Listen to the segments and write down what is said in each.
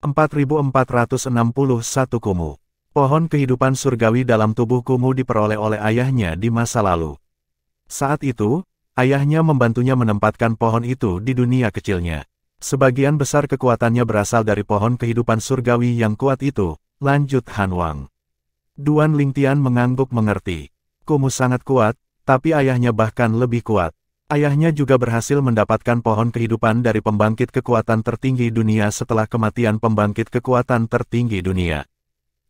4461 Kumu. Pohon kehidupan surgawi dalam tubuh Kumu diperoleh oleh ayahnya di masa lalu. Saat itu, ayahnya membantunya menempatkan pohon itu di dunia kecilnya. Sebagian besar kekuatannya berasal dari pohon kehidupan surgawi yang kuat itu, lanjut Han Wang. Duan Lingtian mengangguk mengerti. Kumu sangat kuat, tapi ayahnya bahkan lebih kuat. Ayahnya juga berhasil mendapatkan pohon kehidupan dari pembangkit kekuatan tertinggi dunia setelah kematian pembangkit kekuatan tertinggi dunia.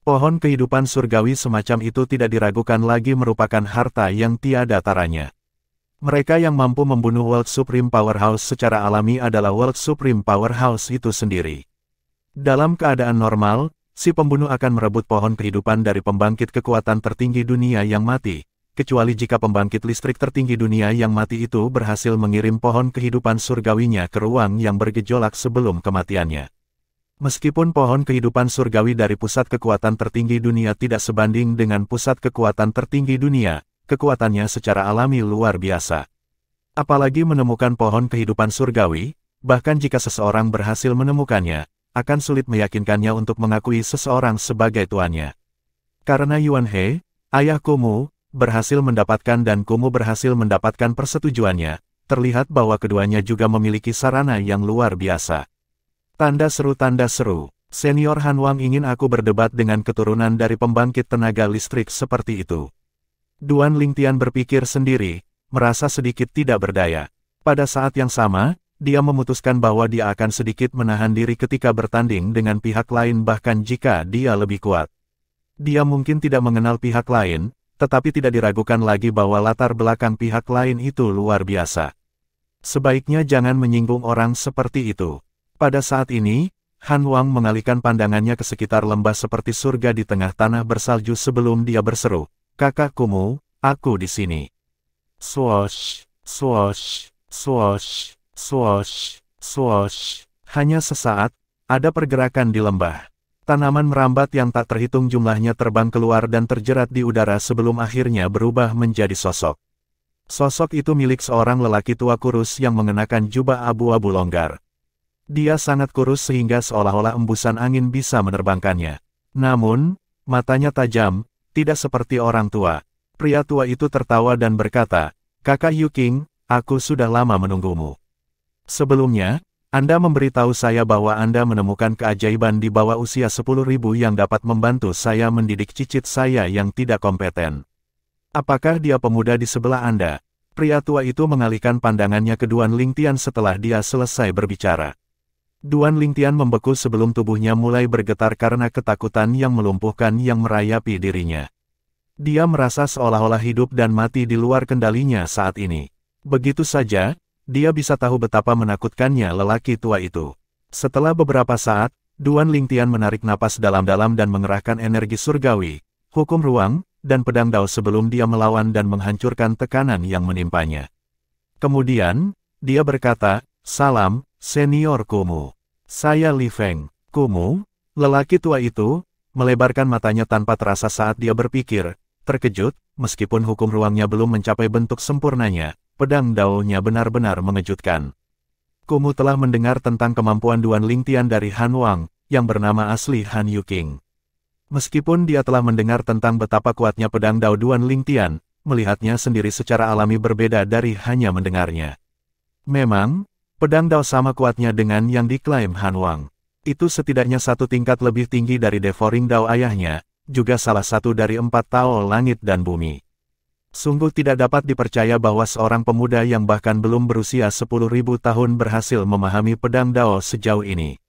Pohon kehidupan surgawi semacam itu tidak diragukan lagi merupakan harta yang tiada taranya. Mereka yang mampu membunuh World Supreme Powerhouse secara alami adalah World Supreme Powerhouse itu sendiri. Dalam keadaan normal, si pembunuh akan merebut pohon kehidupan dari pembangkit kekuatan tertinggi dunia yang mati, kecuali jika pembangkit listrik tertinggi dunia yang mati itu berhasil mengirim pohon kehidupan surgawinya ke ruang yang bergejolak sebelum kematiannya. Meskipun pohon kehidupan surgawi dari pusat kekuatan tertinggi dunia tidak sebanding dengan pusat kekuatan tertinggi dunia, kekuatannya secara alami luar biasa. Apalagi menemukan pohon kehidupan surgawi, bahkan jika seseorang berhasil menemukannya, akan sulit meyakinkannya untuk mengakui seseorang sebagai tuannya. Karena Yuan He, ayah Kumu, berhasil mendapatkan dan Kumu berhasil mendapatkan persetujuannya, terlihat bahwa keduanya juga memiliki sarana yang luar biasa. Tanda seru, senior Han Wang ingin aku berdebat dengan keturunan dari pembangkit tenaga listrik seperti itu. Duan Lingtian berpikir sendiri, merasa sedikit tidak berdaya. Pada saat yang sama, dia memutuskan bahwa dia akan sedikit menahan diri ketika bertanding dengan pihak lain bahkan jika dia lebih kuat. Dia mungkin tidak mengenal pihak lain, tetapi tidak diragukan lagi bahwa latar belakang pihak lain itu luar biasa. Sebaiknya jangan menyinggung orang seperti itu. Pada saat ini, Han Wang mengalihkan pandangannya ke sekitar lembah seperti surga di tengah tanah bersalju sebelum dia berseru, "Kakak Kumu, aku di sini." Swoosh, swoosh, swoosh, swoosh, swoosh. Hanya sesaat, ada pergerakan di lembah. Tanaman merambat yang tak terhitung jumlahnya terbang keluar dan terjerat di udara sebelum akhirnya berubah menjadi sosok. Sosok itu milik seorang lelaki tua kurus yang mengenakan jubah abu-abu longgar. Dia sangat kurus sehingga seolah-olah embusan angin bisa menerbangkannya. Namun, matanya tajam, tidak seperti orang tua. Pria tua itu tertawa dan berkata, "Kakak Yu King, aku sudah lama menunggumu. Sebelumnya, Anda memberitahu saya bahwa Anda menemukan keajaiban di bawah usia 10.000 yang dapat membantu saya mendidik cicit saya yang tidak kompeten. Apakah dia pemuda di sebelah Anda?" Pria tua itu mengalihkan pandangannya ke Duan Lingtian setelah dia selesai berbicara. Duan Lingtian membeku sebelum tubuhnya mulai bergetar karena ketakutan yang melumpuhkan yang merayapi dirinya. Dia merasa seolah-olah hidup dan mati di luar kendalinya saat ini. Begitu saja, dia bisa tahu betapa menakutkannya lelaki tua itu. Setelah beberapa saat, Duan Lingtian menarik napas dalam-dalam dan mengerahkan energi surgawi, hukum ruang, dan pedang dao sebelum dia melawan dan menghancurkan tekanan yang menimpanya. Kemudian, dia berkata, "Salam, Senior Kumu. Saya Li Feng." Kumu, lelaki tua itu, melebarkan matanya tanpa terasa saat dia berpikir, terkejut, meskipun hukum ruangnya belum mencapai bentuk sempurnanya. Pedang daonya benar-benar mengejutkan. Kumu telah mendengar tentang kemampuan Duan Lingtian dari Han Wang, yang bernama asli Han Yu King. Meskipun dia telah mendengar tentang betapa kuatnya pedang dao Duan Lingtian, melihatnya sendiri secara alami berbeda dari hanya mendengarnya. Memang, pedang dao sama kuatnya dengan yang diklaim Han Wang. Itu setidaknya satu tingkat lebih tinggi dari Devouring Dao ayahnya, juga salah satu dari 4 Tao langit dan bumi. Sungguh tidak dapat dipercaya bahwa seorang pemuda yang bahkan belum berusia 10.000 tahun berhasil memahami pedang dao sejauh ini.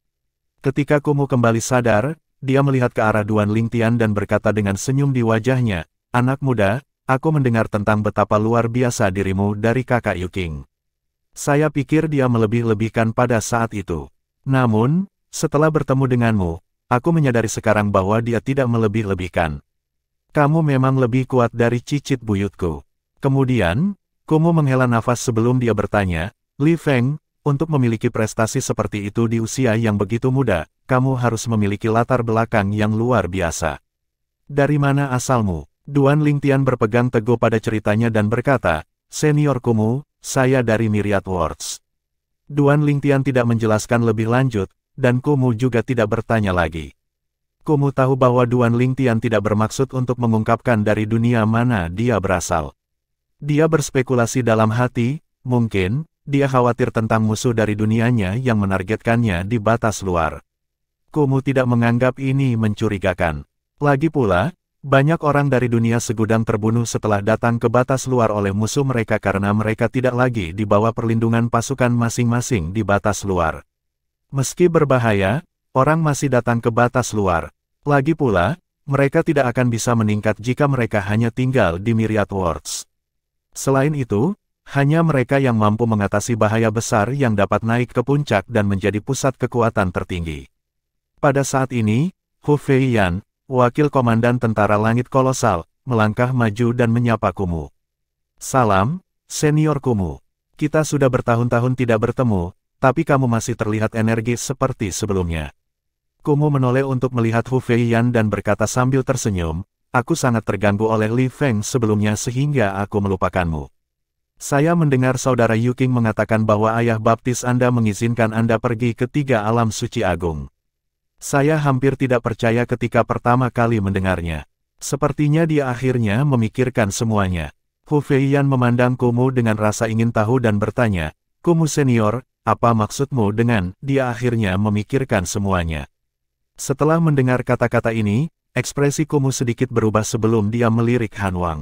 Ketika Kumu kembali sadar, dia melihat ke arah Duan Lingtian dan berkata dengan senyum di wajahnya, "Anak muda, aku mendengar tentang betapa luar biasa dirimu dari kakak Yu King. Saya pikir dia melebih-lebihkan pada saat itu. Namun, setelah bertemu denganmu, aku menyadari sekarang bahwa dia tidak melebih-lebihkan. Kamu memang lebih kuat dari cicit buyutku." Kemudian, Kumu menghela nafas sebelum dia bertanya, "Li Feng, untuk memiliki prestasi seperti itu di usia yang begitu muda, kamu harus memiliki latar belakang yang luar biasa. Dari mana asalmu?" Duan Lingtian berpegang teguh pada ceritanya dan berkata, "Senior Kumu, saya dari Myriad Worlds." Duan Lingtian tidak menjelaskan lebih lanjut, dan Kumu juga tidak bertanya lagi. Kumu tahu bahwa Duan Lingtian tidak bermaksud untuk mengungkapkan dari dunia mana dia berasal. Dia berspekulasi dalam hati, mungkin, dia khawatir tentang musuh dari dunianya yang menargetkannya di batas luar. Kumu tidak menganggap ini mencurigakan. Lagi pula, banyak orang dari dunia segudang terbunuh setelah datang ke batas luar oleh musuh mereka karena mereka tidak lagi di bawah perlindungan pasukan masing-masing di batas luar. Meski berbahaya, orang masih datang ke batas luar. Lagi pula, mereka tidak akan bisa meningkat jika mereka hanya tinggal di Myriad Worlds. Selain itu, hanya mereka yang mampu mengatasi bahaya besar yang dapat naik ke puncak dan menjadi pusat kekuatan tertinggi. Pada saat ini, Hu Feiyan, wakil komandan tentara langit kolosal, melangkah maju dan menyapa Kumu. "Salam, senior Kumu. Kita sudah bertahun-tahun tidak bertemu, tapi kamu masih terlihat energis seperti sebelumnya." Kumu menoleh untuk melihat Hu Feiyan dan berkata sambil tersenyum, "Aku sangat terganggu oleh Li Feng sebelumnya sehingga aku melupakanmu. Saya mendengar saudara Yuking mengatakan bahwa ayah baptis Anda mengizinkan Anda pergi ke 3 alam suci agung. Saya hampir tidak percaya ketika pertama kali mendengarnya. Sepertinya dia akhirnya memikirkan semuanya." Hu Feiyan memandang Kumu dengan rasa ingin tahu dan bertanya, "Kumu senior, apa maksudmu dengan dia akhirnya memikirkan semuanya?" Setelah mendengar kata-kata ini, ekspresi Kumu sedikit berubah sebelum dia melirik Han Wang.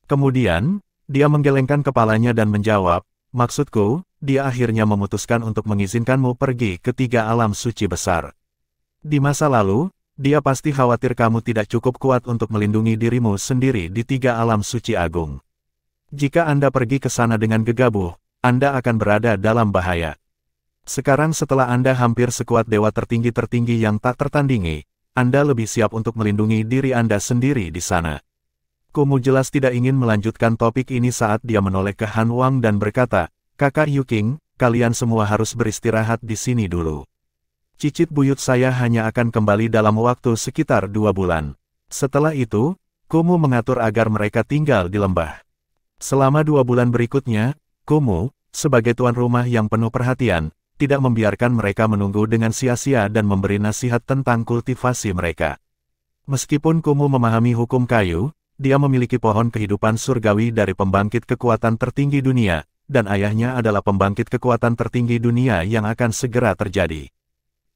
Kemudian, dia menggelengkan kepalanya dan menjawab, "Maksudku, dia akhirnya memutuskan untuk mengizinkanmu pergi ke 3 alam suci besar. Di masa lalu, dia pasti khawatir kamu tidak cukup kuat untuk melindungi dirimu sendiri di 3 alam suci agung. Jika Anda pergi ke sana dengan gegabah, Anda akan berada dalam bahaya. Sekarang setelah Anda hampir sekuat dewa tertinggi-tertinggi yang tak tertandingi, Anda lebih siap untuk melindungi diri Anda sendiri di sana." Kumu jelas tidak ingin melanjutkan topik ini saat dia menoleh ke Han Wang dan berkata, "Kakak Yuking, kalian semua harus beristirahat di sini dulu. Cicit buyut saya hanya akan kembali dalam waktu sekitar 2 bulan. Setelah itu, Kumu mengatur agar mereka tinggal di lembah. Selama 2 bulan berikutnya, Kumu, sebagai tuan rumah yang penuh perhatian, tidak membiarkan mereka menunggu dengan sia-sia dan memberi nasihat tentang kultivasi mereka. Meskipun Kumu memahami hukum kayu, dia memiliki pohon kehidupan surgawi dari pembangkit kekuatan tertinggi dunia, dan ayahnya adalah pembangkit kekuatan tertinggi dunia yang akan segera terjadi.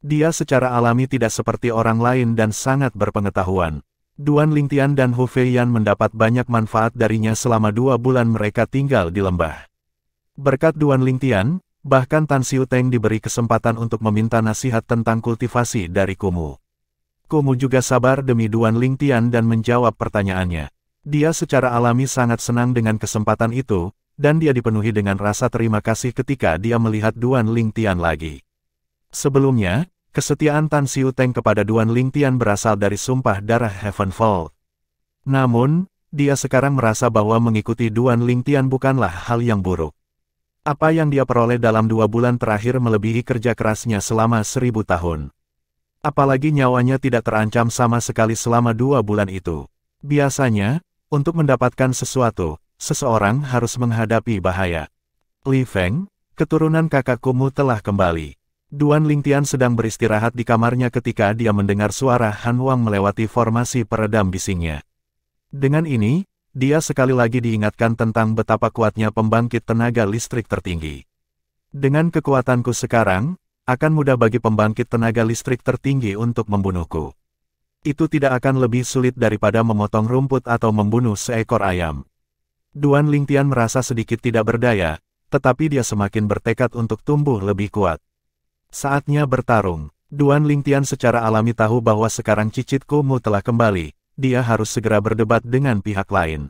Dia secara alami tidak seperti orang lain dan sangat berpengetahuan. Duan Lingtian dan Hu Feiyan mendapat banyak manfaat darinya selama 2 bulan mereka tinggal di lembah. Berkat Duan Lingtian, bahkan Tan Xiu Teng diberi kesempatan untuk meminta nasihat tentang kultivasi dari Kumu. Kumu juga sabar demi Duan Lingtian dan menjawab pertanyaannya. Dia secara alami sangat senang dengan kesempatan itu, dan dia dipenuhi dengan rasa terima kasih ketika dia melihat Duan Lingtian lagi. Sebelumnya, kesetiaan Tan Xiu Teng kepada Duan Lingtian berasal dari sumpah darah Heavenfall. Namun, dia sekarang merasa bahwa mengikuti Duan Lingtian bukanlah hal yang buruk. Apa yang dia peroleh dalam 2 bulan terakhir melebihi kerja kerasnya selama 1000 tahun. Apalagi nyawanya tidak terancam sama sekali selama 2 bulan itu. Biasanya, untuk mendapatkan sesuatu, seseorang harus menghadapi bahaya. Li Feng, keturunan kakak Kumu telah kembali. Duan Lingtian sedang beristirahat di kamarnya ketika dia mendengar suara Han Wang melewati formasi peredam bisingnya. Dengan ini, dia sekali lagi diingatkan tentang betapa kuatnya pembangkit tenaga listrik tertinggi. Dengan kekuatanku sekarang, akan mudah bagi pembangkit tenaga listrik tertinggi untuk membunuhku. Itu tidak akan lebih sulit daripada memotong rumput atau membunuh seekor ayam. Duan Lingtian merasa sedikit tidak berdaya, tetapi dia semakin bertekad untuk tumbuh lebih kuat. Saatnya bertarung. Duan Lingtian secara alami tahu bahwa sekarang cicit Kumu telah kembali, dia harus segera berdebat dengan pihak lain.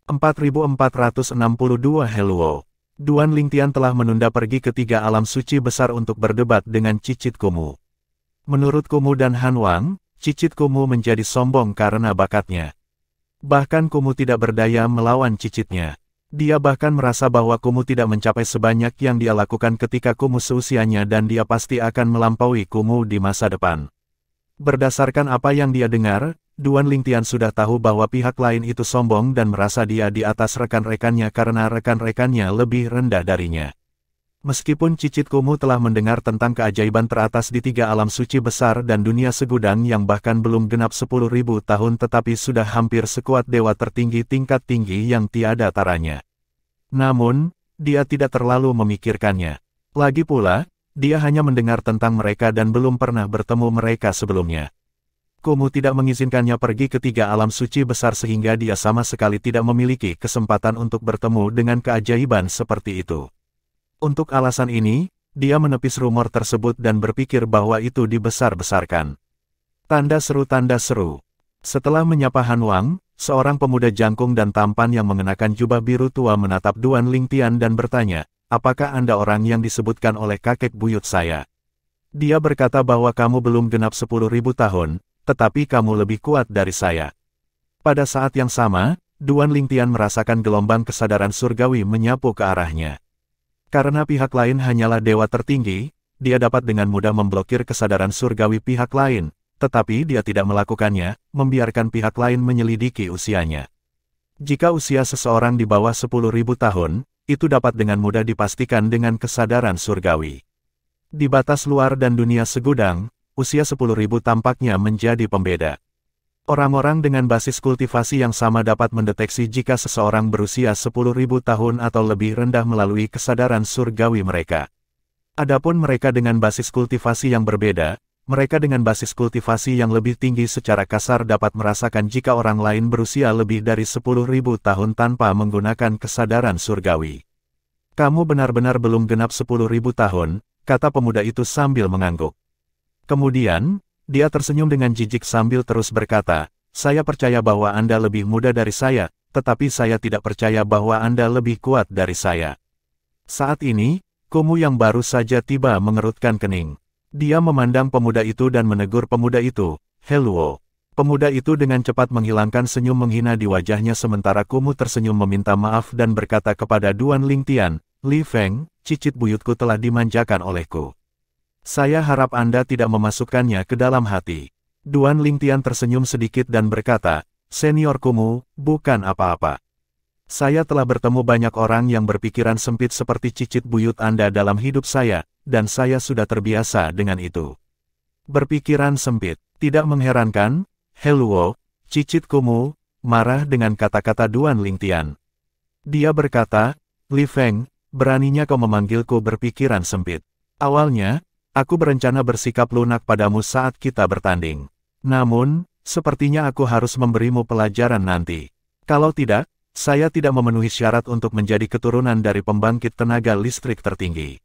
4462 Helluo. Duan Lingtian telah menunda pergi ke 3 alam suci besar untuk berdebat dengan cicit Kumu. Menurut Kumu dan Han Wang, cicit Kumu menjadi sombong karena bakatnya. Bahkan Kumu tidak berdaya melawan cicitnya. Dia bahkan merasa bahwa Kumu tidak mencapai sebanyak yang dia lakukan ketika Kumu seusianya dan dia pasti akan melampaui Kumu di masa depan. Berdasarkan apa yang dia dengar, Duan Lingtian sudah tahu bahwa pihak lain itu sombong dan merasa dia di atas rekan-rekannya karena rekan-rekannya lebih rendah darinya. Meskipun Cicit Kumu telah mendengar tentang keajaiban teratas di 3 alam suci besar dan dunia segudang yang bahkan belum genap 10.000 tahun tetapi sudah hampir sekuat dewa tertinggi tingkat tinggi yang tiada taranya. Namun, dia tidak terlalu memikirkannya. Lagi pula, dia hanya mendengar tentang mereka dan belum pernah bertemu mereka sebelumnya. Kumu tidak mengizinkannya pergi ke 3 alam suci besar sehingga dia sama sekali tidak memiliki kesempatan untuk bertemu dengan keajaiban seperti itu. Untuk alasan ini, dia menepis rumor tersebut dan berpikir bahwa itu dibesar-besarkan. Tanda seru tanda seru. Setelah menyapa Han Wang, seorang pemuda jangkung dan tampan yang mengenakan jubah biru tua menatap Duan Lingtian dan bertanya, apakah Anda orang yang disebutkan oleh kakek buyut saya? Dia berkata bahwa kamu belum genap 10.000 tahun, tetapi kamu lebih kuat dari saya. Pada saat yang sama, Duan Lingtian merasakan gelombang kesadaran surgawi menyapu ke arahnya. Karena pihak lain hanyalah dewa tertinggi, dia dapat dengan mudah memblokir kesadaran surgawi pihak lain, tetapi dia tidak melakukannya, membiarkan pihak lain menyelidiki usianya. Jika usia seseorang di bawah 10.000 tahun, itu dapat dengan mudah dipastikan dengan kesadaran surgawi. Di batas luar dan dunia segudang, usia 10.000 tampaknya menjadi pembeda. Orang-orang dengan basis kultivasi yang sama dapat mendeteksi jika seseorang berusia 10.000 tahun atau lebih rendah melalui kesadaran surgawi mereka. Adapun mereka dengan basis kultivasi yang berbeda, mereka dengan basis kultivasi yang lebih tinggi secara kasar dapat merasakan jika orang lain berusia lebih dari 10.000 tahun tanpa menggunakan kesadaran surgawi. Kamu benar-benar belum genap 10.000 tahun, kata pemuda itu sambil mengangguk. Kemudian, dia tersenyum dengan jijik sambil terus berkata, saya percaya bahwa Anda lebih muda dari saya, tetapi saya tidak percaya bahwa Anda lebih kuat dari saya. Saat ini, Kumu yang baru saja tiba mengerutkan kening. Dia memandang pemuda itu dan menegur pemuda itu, Heluo. Pemuda itu dengan cepat menghilangkan senyum menghina di wajahnya sementara Kumu tersenyum meminta maaf dan berkata kepada Duan Lingtian, Li Feng, cicit buyutku telah dimanjakan olehku. Saya harap Anda tidak memasukkannya ke dalam hati. Duan Lingtian tersenyum sedikit dan berkata, Senior Kumu, bukan apa-apa. Saya telah bertemu banyak orang yang berpikiran sempit seperti cicit buyut Anda dalam hidup saya, dan saya sudah terbiasa dengan itu. Berpikiran sempit, tidak mengherankan, Heluo, cicit Kumu, marah dengan kata-kata Duan Lingtian. Dia berkata, Li Feng, beraninya kau memanggilku berpikiran sempit. Awalnya, aku berencana bersikap lunak padamu saat kita bertanding. Namun, sepertinya aku harus memberimu pelajaran nanti. Kalau tidak, saya tidak memenuhi syarat untuk menjadi keturunan dari pembangkit tenaga listrik tertinggi.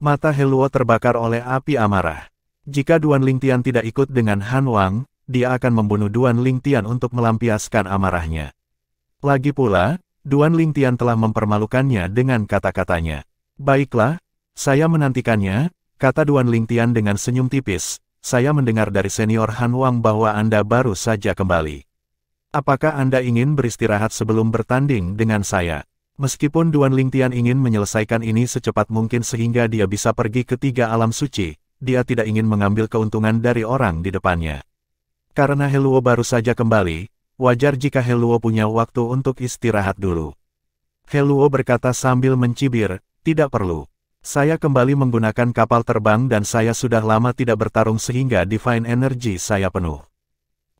Mata Heluo terbakar oleh api amarah. Jika Duan Lingtian tidak ikut dengan Han Wang, dia akan membunuh Duan Lingtian untuk melampiaskan amarahnya. Lagi pula, Duan Lingtian telah mempermalukannya dengan kata-katanya. Baiklah, saya menantikannya, kata Duan Lingtian dengan senyum tipis, saya mendengar dari senior Han Wang bahwa Anda baru saja kembali. Apakah Anda ingin beristirahat sebelum bertanding dengan saya? Meskipun Duan Lingtian ingin menyelesaikan ini secepat mungkin sehingga dia bisa pergi ke 3 alam suci, dia tidak ingin mengambil keuntungan dari orang di depannya. Karena Heluo baru saja kembali, wajar jika Heluo punya waktu untuk istirahat dulu. Heluo berkata sambil mencibir, tidak perlu. Saya kembali menggunakan kapal terbang dan saya sudah lama tidak bertarung sehingga Divine Energy saya penuh.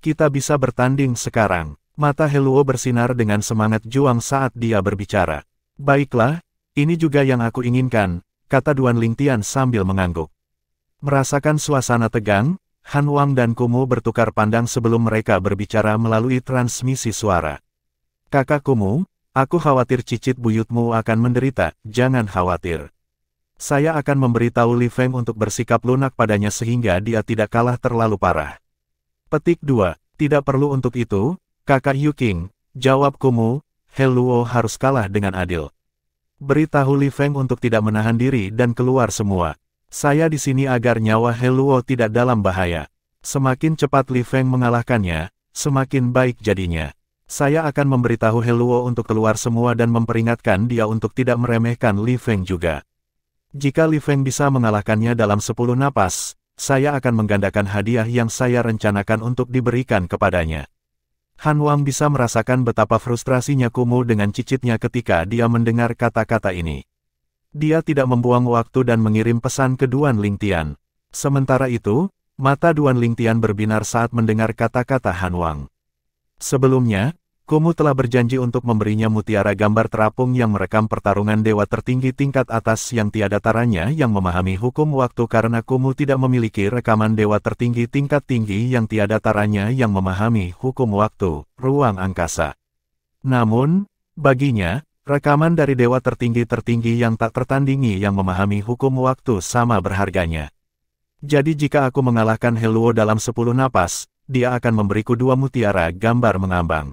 Kita bisa bertanding sekarang. Mata Heluo bersinar dengan semangat juang saat dia berbicara. Baiklah, ini juga yang aku inginkan, kata Duan Lingtian sambil mengangguk. Merasakan suasana tegang, Han Wang dan Kumu bertukar pandang sebelum mereka berbicara melalui transmisi suara. Kakak Kumu, aku khawatir cicit buyutmu akan menderita, jangan khawatir. Saya akan memberitahu Li Feng untuk bersikap lunak padanya sehingga dia tidak kalah terlalu parah. Petik 2. Tidak perlu untuk itu, kakak Yu Qing, jawab Kumu, Heluo harus kalah dengan adil. Beritahu Li Feng untuk tidak menahan diri dan keluar semua. Saya di sini agar nyawa Heluo tidak dalam bahaya. Semakin cepat Li Feng mengalahkannya, semakin baik jadinya. Saya akan memberitahu Heluo untuk keluar semua dan memperingatkan dia untuk tidak meremehkan Li Feng juga. Jika Li Feng bisa mengalahkannya dalam 10 napas, saya akan menggandakan hadiah yang saya rencanakan untuk diberikan kepadanya. Han Wang bisa merasakan betapa frustrasinya Kumu dengan cicitnya ketika dia mendengar kata-kata ini. Dia tidak membuang waktu dan mengirim pesan ke Duan Lingtian. Sementara itu, mata Duan Lingtian berbinar saat mendengar kata-kata Han Wang. Sebelumnya, Kumu telah berjanji untuk memberinya mutiara gambar terapung yang merekam pertarungan dewa tertinggi tingkat atas yang tiada taranya yang memahami hukum waktu karena Kumu tidak memiliki rekaman dewa tertinggi tingkat tinggi yang tiada taranya yang memahami hukum waktu, ruang angkasa. Namun, baginya, rekaman dari dewa tertinggi yang tak tertandingi yang memahami hukum waktu sama berharganya. Jadi jika aku mengalahkan Heluo dalam 10 napas, dia akan memberiku 2 mutiara gambar mengambang.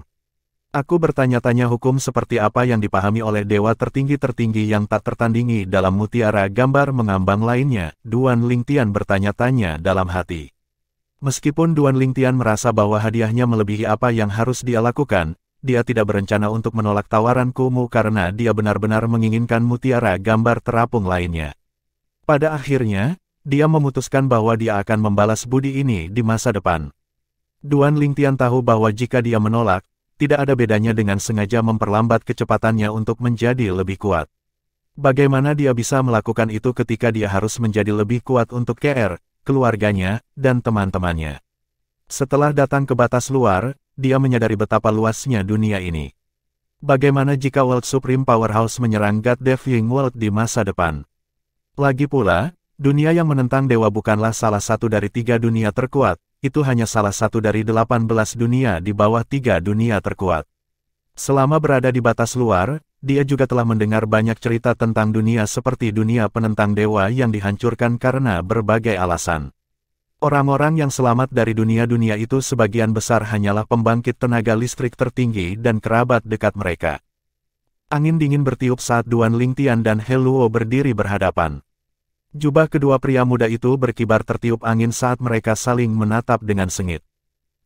Aku bertanya-tanya hukum seperti apa yang dipahami oleh dewa tertinggi yang tak tertandingi dalam mutiara gambar mengambang lainnya, Duan Lingtian bertanya-tanya dalam hati. Meskipun Duan Lingtian merasa bahwa hadiahnya melebihi apa yang harus dia lakukan, dia tidak berencana untuk menolak tawaran Kumu karena dia benar-benar menginginkan mutiara gambar terapung lainnya. Pada akhirnya, dia memutuskan bahwa dia akan membalas budi ini di masa depan. Duan Lingtian tahu bahwa jika dia menolak, tidak ada bedanya dengan sengaja memperlambat kecepatannya untuk menjadi lebih kuat. Bagaimana dia bisa melakukan itu ketika dia harus menjadi lebih kuat untuk KR, keluarganya, dan teman-temannya? Setelah datang ke batas luar, dia menyadari betapa luasnya dunia ini. Bagaimana jika World Supreme Powerhouse menyerang God Deving World di masa depan? Lagi pula, dunia yang menentang dewa bukanlah salah satu dari 3 dunia terkuat. Itu hanya salah satu dari 18 dunia di bawah 3 dunia terkuat. Selama berada di batas luar, dia juga telah mendengar banyak cerita tentang dunia seperti dunia penentang dewa yang dihancurkan karena berbagai alasan. Orang-orang yang selamat dari dunia-dunia itu sebagian besar hanyalah pembangkit tenaga listrik tertinggi dan kerabat dekat mereka. Angin dingin bertiup saat Duan Lingtian dan Heluo berdiri berhadapan. Jubah kedua pria muda itu berkibar tertiup angin saat mereka saling menatap dengan sengit.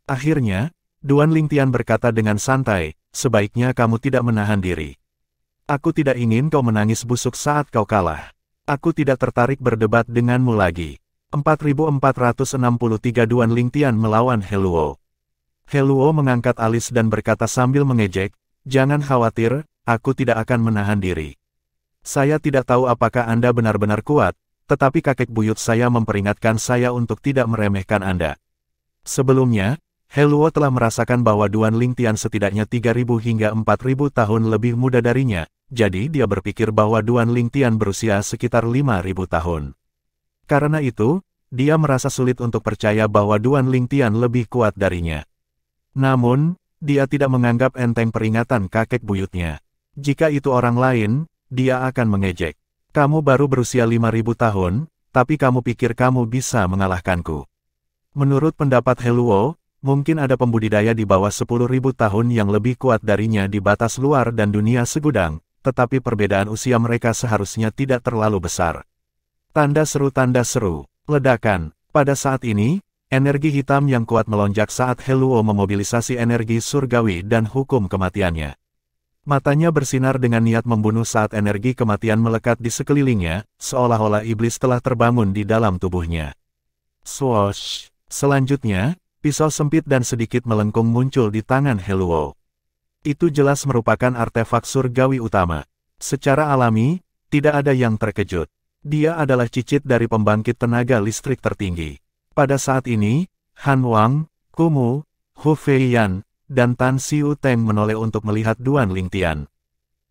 Akhirnya, Duan Lingtian berkata dengan santai, sebaiknya kamu tidak menahan diri. Aku tidak ingin kau menangis busuk saat kau kalah. Aku tidak tertarik berdebat denganmu lagi. 4463 Duan Lingtian melawan Heluo. Heluo mengangkat alis dan berkata sambil mengejek, jangan khawatir, aku tidak akan menahan diri. Saya tidak tahu apakah Anda benar-benar kuat, tetapi kakek buyut saya memperingatkan saya untuk tidak meremehkan Anda. Sebelumnya, Heluo telah merasakan bahwa Duan Lingtian setidaknya 3.000 hingga 4.000 tahun lebih muda darinya, jadi dia berpikir bahwa Duan Lingtian berusia sekitar 5.000 tahun. Karena itu, dia merasa sulit untuk percaya bahwa Duan Lingtian lebih kuat darinya. Namun, dia tidak menganggap enteng peringatan kakek buyutnya. Jika itu orang lain, dia akan mengejek. Kamu baru berusia 5.000 tahun, tapi kamu pikir kamu bisa mengalahkanku. Menurut pendapat Heluo, mungkin ada pembudidaya di bawah 10.000 tahun yang lebih kuat darinya di batas luar dan dunia segudang, tetapi perbedaan usia mereka seharusnya tidak terlalu besar. Tanda seru, ledakan. Pada saat ini, energi hitam yang kuat melonjak saat Heluo memobilisasi energi surgawi dan hukum kematiannya. Matanya bersinar dengan niat membunuh saat energi kematian melekat di sekelilingnya, seolah-olah iblis telah terbangun di dalam tubuhnya. Swoosh! Selanjutnya, pisau sempit dan sedikit melengkung muncul di tangan Heluo. Itu jelas merupakan artefak surgawi utama. Secara alami, tidak ada yang terkejut. Dia adalah cicit dari pembangkit tenaga listrik tertinggi. Pada saat ini, Han Wang, Kumu, Hu Feiyan, dan Tan Xiu Teng menoleh untuk melihat Duan Lingtian.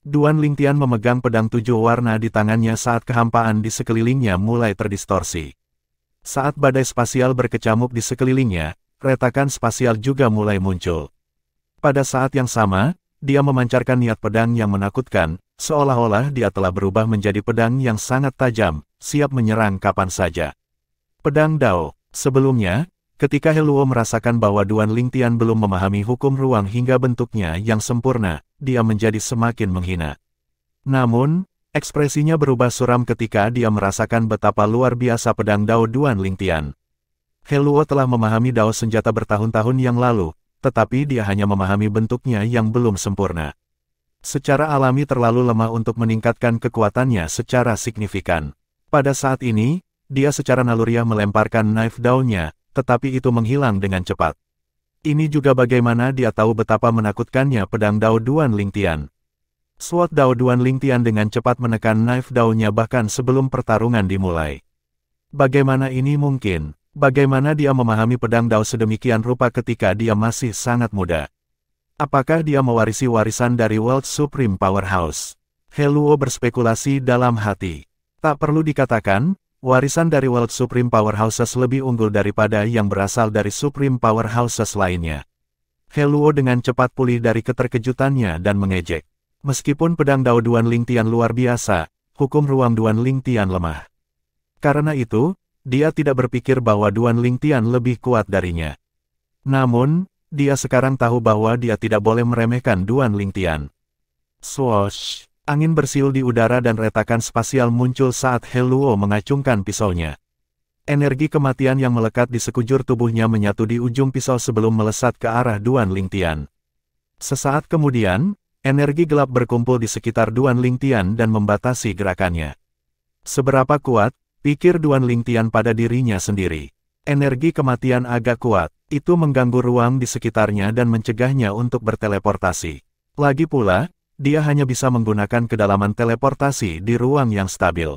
Duan Lingtian memegang pedang 7 warna di tangannya saat kehampaan di sekelilingnya mulai terdistorsi. Saat badai spasial berkecamuk di sekelilingnya, retakan spasial juga mulai muncul. Pada saat yang sama, dia memancarkan niat pedang yang menakutkan, seolah-olah dia telah berubah menjadi pedang yang sangat tajam, siap menyerang kapan saja. Pedang Dao. Sebelumnya, ketika Heluo merasakan bahwa Duan Lingtian belum memahami hukum ruang hingga bentuknya yang sempurna, dia menjadi semakin menghina. Namun, ekspresinya berubah suram ketika dia merasakan betapa luar biasa pedang Dao Duan Lingtian. Heluo telah memahami Dao senjata bertahun-tahun yang lalu, tetapi dia hanya memahami bentuknya yang belum sempurna. Secara alami terlalu lemah untuk meningkatkan kekuatannya secara signifikan. Pada saat ini, dia secara naluriah melemparkan knife Dao-nya, tetapi itu menghilang dengan cepat. Ini juga bagaimana dia tahu betapa menakutkannya pedang Dao Duan Lingtian. Sword Dao Duan Lingtian dengan cepat menekan knife Dao-nya bahkan sebelum pertarungan dimulai. Bagaimana ini mungkin? Bagaimana dia memahami pedang Dao sedemikian rupa ketika dia masih sangat muda? Apakah dia mewarisi warisan dari World Supreme Powerhouse? He Luo berspekulasi dalam hati. Tak perlu dikatakan, warisan dari World Supreme Powerhouses lebih unggul daripada yang berasal dari Supreme Powerhouses lainnya. He Luo dengan cepat pulih dari keterkejutannya dan mengejek. Meskipun pedang Dao Duan Lingtian luar biasa, hukum ruang Duan Lingtian lemah. Karena itu, dia tidak berpikir bahwa Duan Lingtian lebih kuat darinya. Namun, dia sekarang tahu bahwa dia tidak boleh meremehkan Duan Lingtian. Swoosh! Angin bersiul di udara dan retakan spasial muncul saat He Luo mengacungkan pisaunya. Energi kematian yang melekat di sekujur tubuhnya menyatu di ujung pisau sebelum melesat ke arah Duan Lingtian. Sesaat kemudian, energi gelap berkumpul di sekitar Duan Lingtian dan membatasi gerakannya. Seberapa kuat, pikir Duan Lingtian pada dirinya sendiri. Energi kematian agak kuat, itu mengganggu ruang di sekitarnya dan mencegahnya untuk berteleportasi. Lagi pula, dia hanya bisa menggunakan kedalaman teleportasi di ruang yang stabil.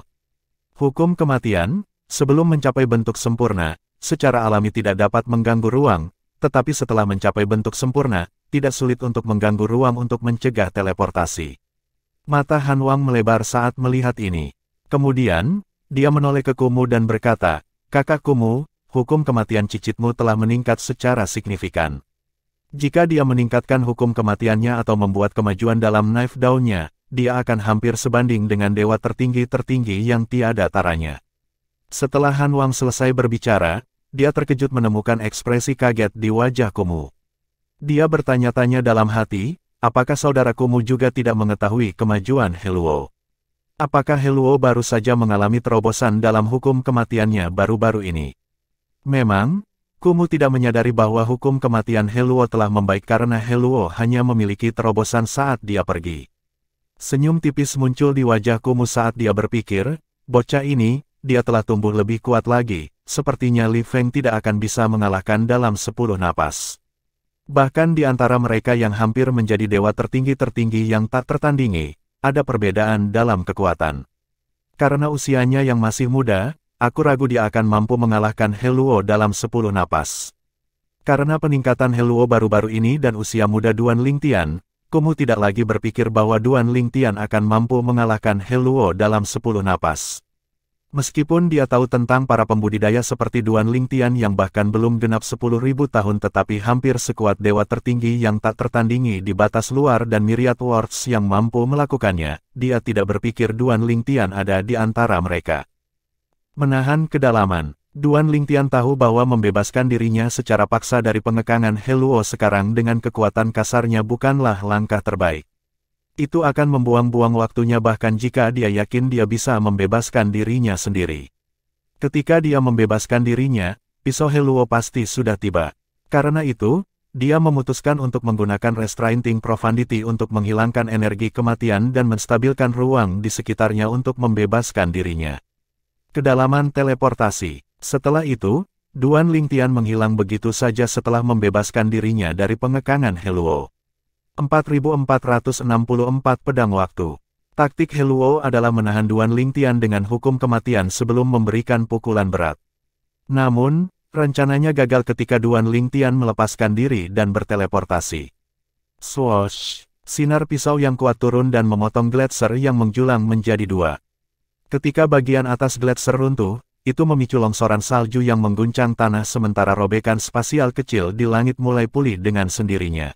Hukum kematian, sebelum mencapai bentuk sempurna, secara alami tidak dapat mengganggu ruang, tetapi setelah mencapai bentuk sempurna, tidak sulit untuk mengganggu ruang untuk mencegah teleportasi. Mata Han Wang melebar saat melihat ini. Kemudian, dia menoleh ke Kumu dan berkata, "Kakak Kumu, hukum kematian cicitmu telah meningkat secara signifikan. Jika dia meningkatkan hukum kematiannya atau membuat kemajuan dalam knife Dao-nya, dia akan hampir sebanding dengan dewa tertinggi-tertinggi yang tiada taranya." Setelah Han Wang selesai berbicara, dia terkejut menemukan ekspresi kaget di wajah Kumu. Dia bertanya-tanya dalam hati, apakah saudara Kumu juga tidak mengetahui kemajuan He Luo? Apakah He Luo baru saja mengalami terobosan dalam hukum kematiannya baru-baru ini? Memang, Kumu tidak menyadari bahwa hukum kematian He Luo telah membaik karena He Luo hanya memiliki terobosan saat dia pergi. Senyum tipis muncul di wajah Kumu saat dia berpikir, bocah ini, dia telah tumbuh lebih kuat lagi, sepertinya Li Feng tidak akan bisa mengalahkan dalam 10 napas. Bahkan di antara mereka yang hampir menjadi dewa tertinggi-tertinggi yang tak tertandingi, ada perbedaan dalam kekuatan. Karena usianya yang masih muda, aku ragu dia akan mampu mengalahkan He Luo dalam 10 napas. Karena peningkatan He Luo baru-baru ini dan usia muda Duan Lingtian, Kumu tidak lagi berpikir bahwa Duan Lingtian akan mampu mengalahkan He Luo dalam 10 napas. Meskipun dia tahu tentang para pembudidaya seperti Duan Lingtian yang bahkan belum genap 10.000 tahun tetapi hampir sekuat dewa tertinggi yang tak tertandingi di batas luar dan Myriad Worlds yang mampu melakukannya, dia tidak berpikir Duan Lingtian ada di antara mereka. Menahan kedalaman, Duan Lingtian tahu bahwa membebaskan dirinya secara paksa dari pengekangan He Luo sekarang dengan kekuatan kasarnya bukanlah langkah terbaik. Itu akan membuang-buang waktunya bahkan jika dia yakin dia bisa membebaskan dirinya sendiri. Ketika dia membebaskan dirinya, pisau He Luo pasti sudah tiba. Karena itu, dia memutuskan untuk menggunakan Restraining Profundity untuk menghilangkan energi kematian dan menstabilkan ruang di sekitarnya untuk membebaskan dirinya. Kedalaman teleportasi. Setelah itu, Duan Lingtian menghilang begitu saja setelah membebaskan dirinya dari pengekangan He Luo. 4464 pedang waktu. Taktik He Luo adalah menahan Duan Lingtian dengan hukum kematian sebelum memberikan pukulan berat. Namun, rencananya gagal ketika Duan Lingtian melepaskan diri dan berteleportasi. Swoosh! Sinar pisau yang kuat turun dan memotong gletser yang menjulang menjadi dua. Ketika bagian atas gletser runtuh, itu memicu longsoran salju yang mengguncang tanah sementara robekan spasial kecil di langit mulai pulih dengan sendirinya.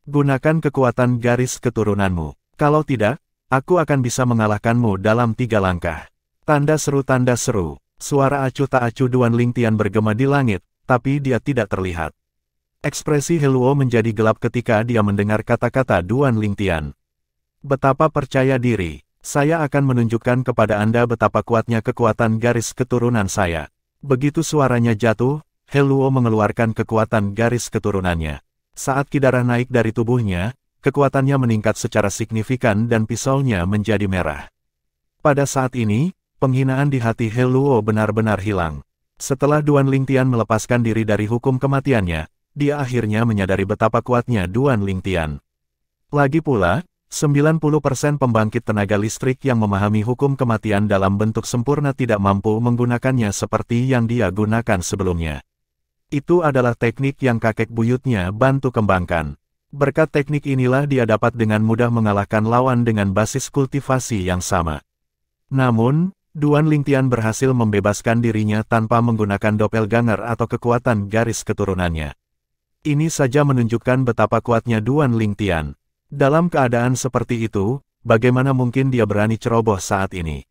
Gunakan kekuatan garis keturunanmu. Kalau tidak, aku akan bisa mengalahkanmu dalam 3 langkah. Tanda seru, suara acuh tak acuh Duan Lingtian bergema di langit, tapi dia tidak terlihat. Ekspresi He Luo menjadi gelap ketika dia mendengar kata-kata Duan Lingtian. Betapa percaya diri. Saya akan menunjukkan kepada Anda betapa kuatnya kekuatan garis keturunan saya. Begitu suaranya jatuh, He Luo mengeluarkan kekuatan garis keturunannya. Saat kidarah naik dari tubuhnya, kekuatannya meningkat secara signifikan dan pisaunya menjadi merah. Pada saat ini, penghinaan di hati He Luo benar-benar hilang. Setelah Duan Lingtian melepaskan diri dari hukum kematiannya, dia akhirnya menyadari betapa kuatnya Duan Lingtian. Lagi pula, 90% pembangkit tenaga listrik yang memahami hukum kematian dalam bentuk sempurna tidak mampu menggunakannya seperti yang dia gunakan sebelumnya. Itu adalah teknik yang kakek buyutnya bantu kembangkan. Berkat teknik inilah dia dapat dengan mudah mengalahkan lawan dengan basis kultivasi yang sama. Namun, Duan Lingtian berhasil membebaskan dirinya tanpa menggunakan doppelganger atau kekuatan garis keturunannya. Ini saja menunjukkan betapa kuatnya Duan Lingtian. Dalam keadaan seperti itu, bagaimana mungkin dia berani ceroboh saat ini?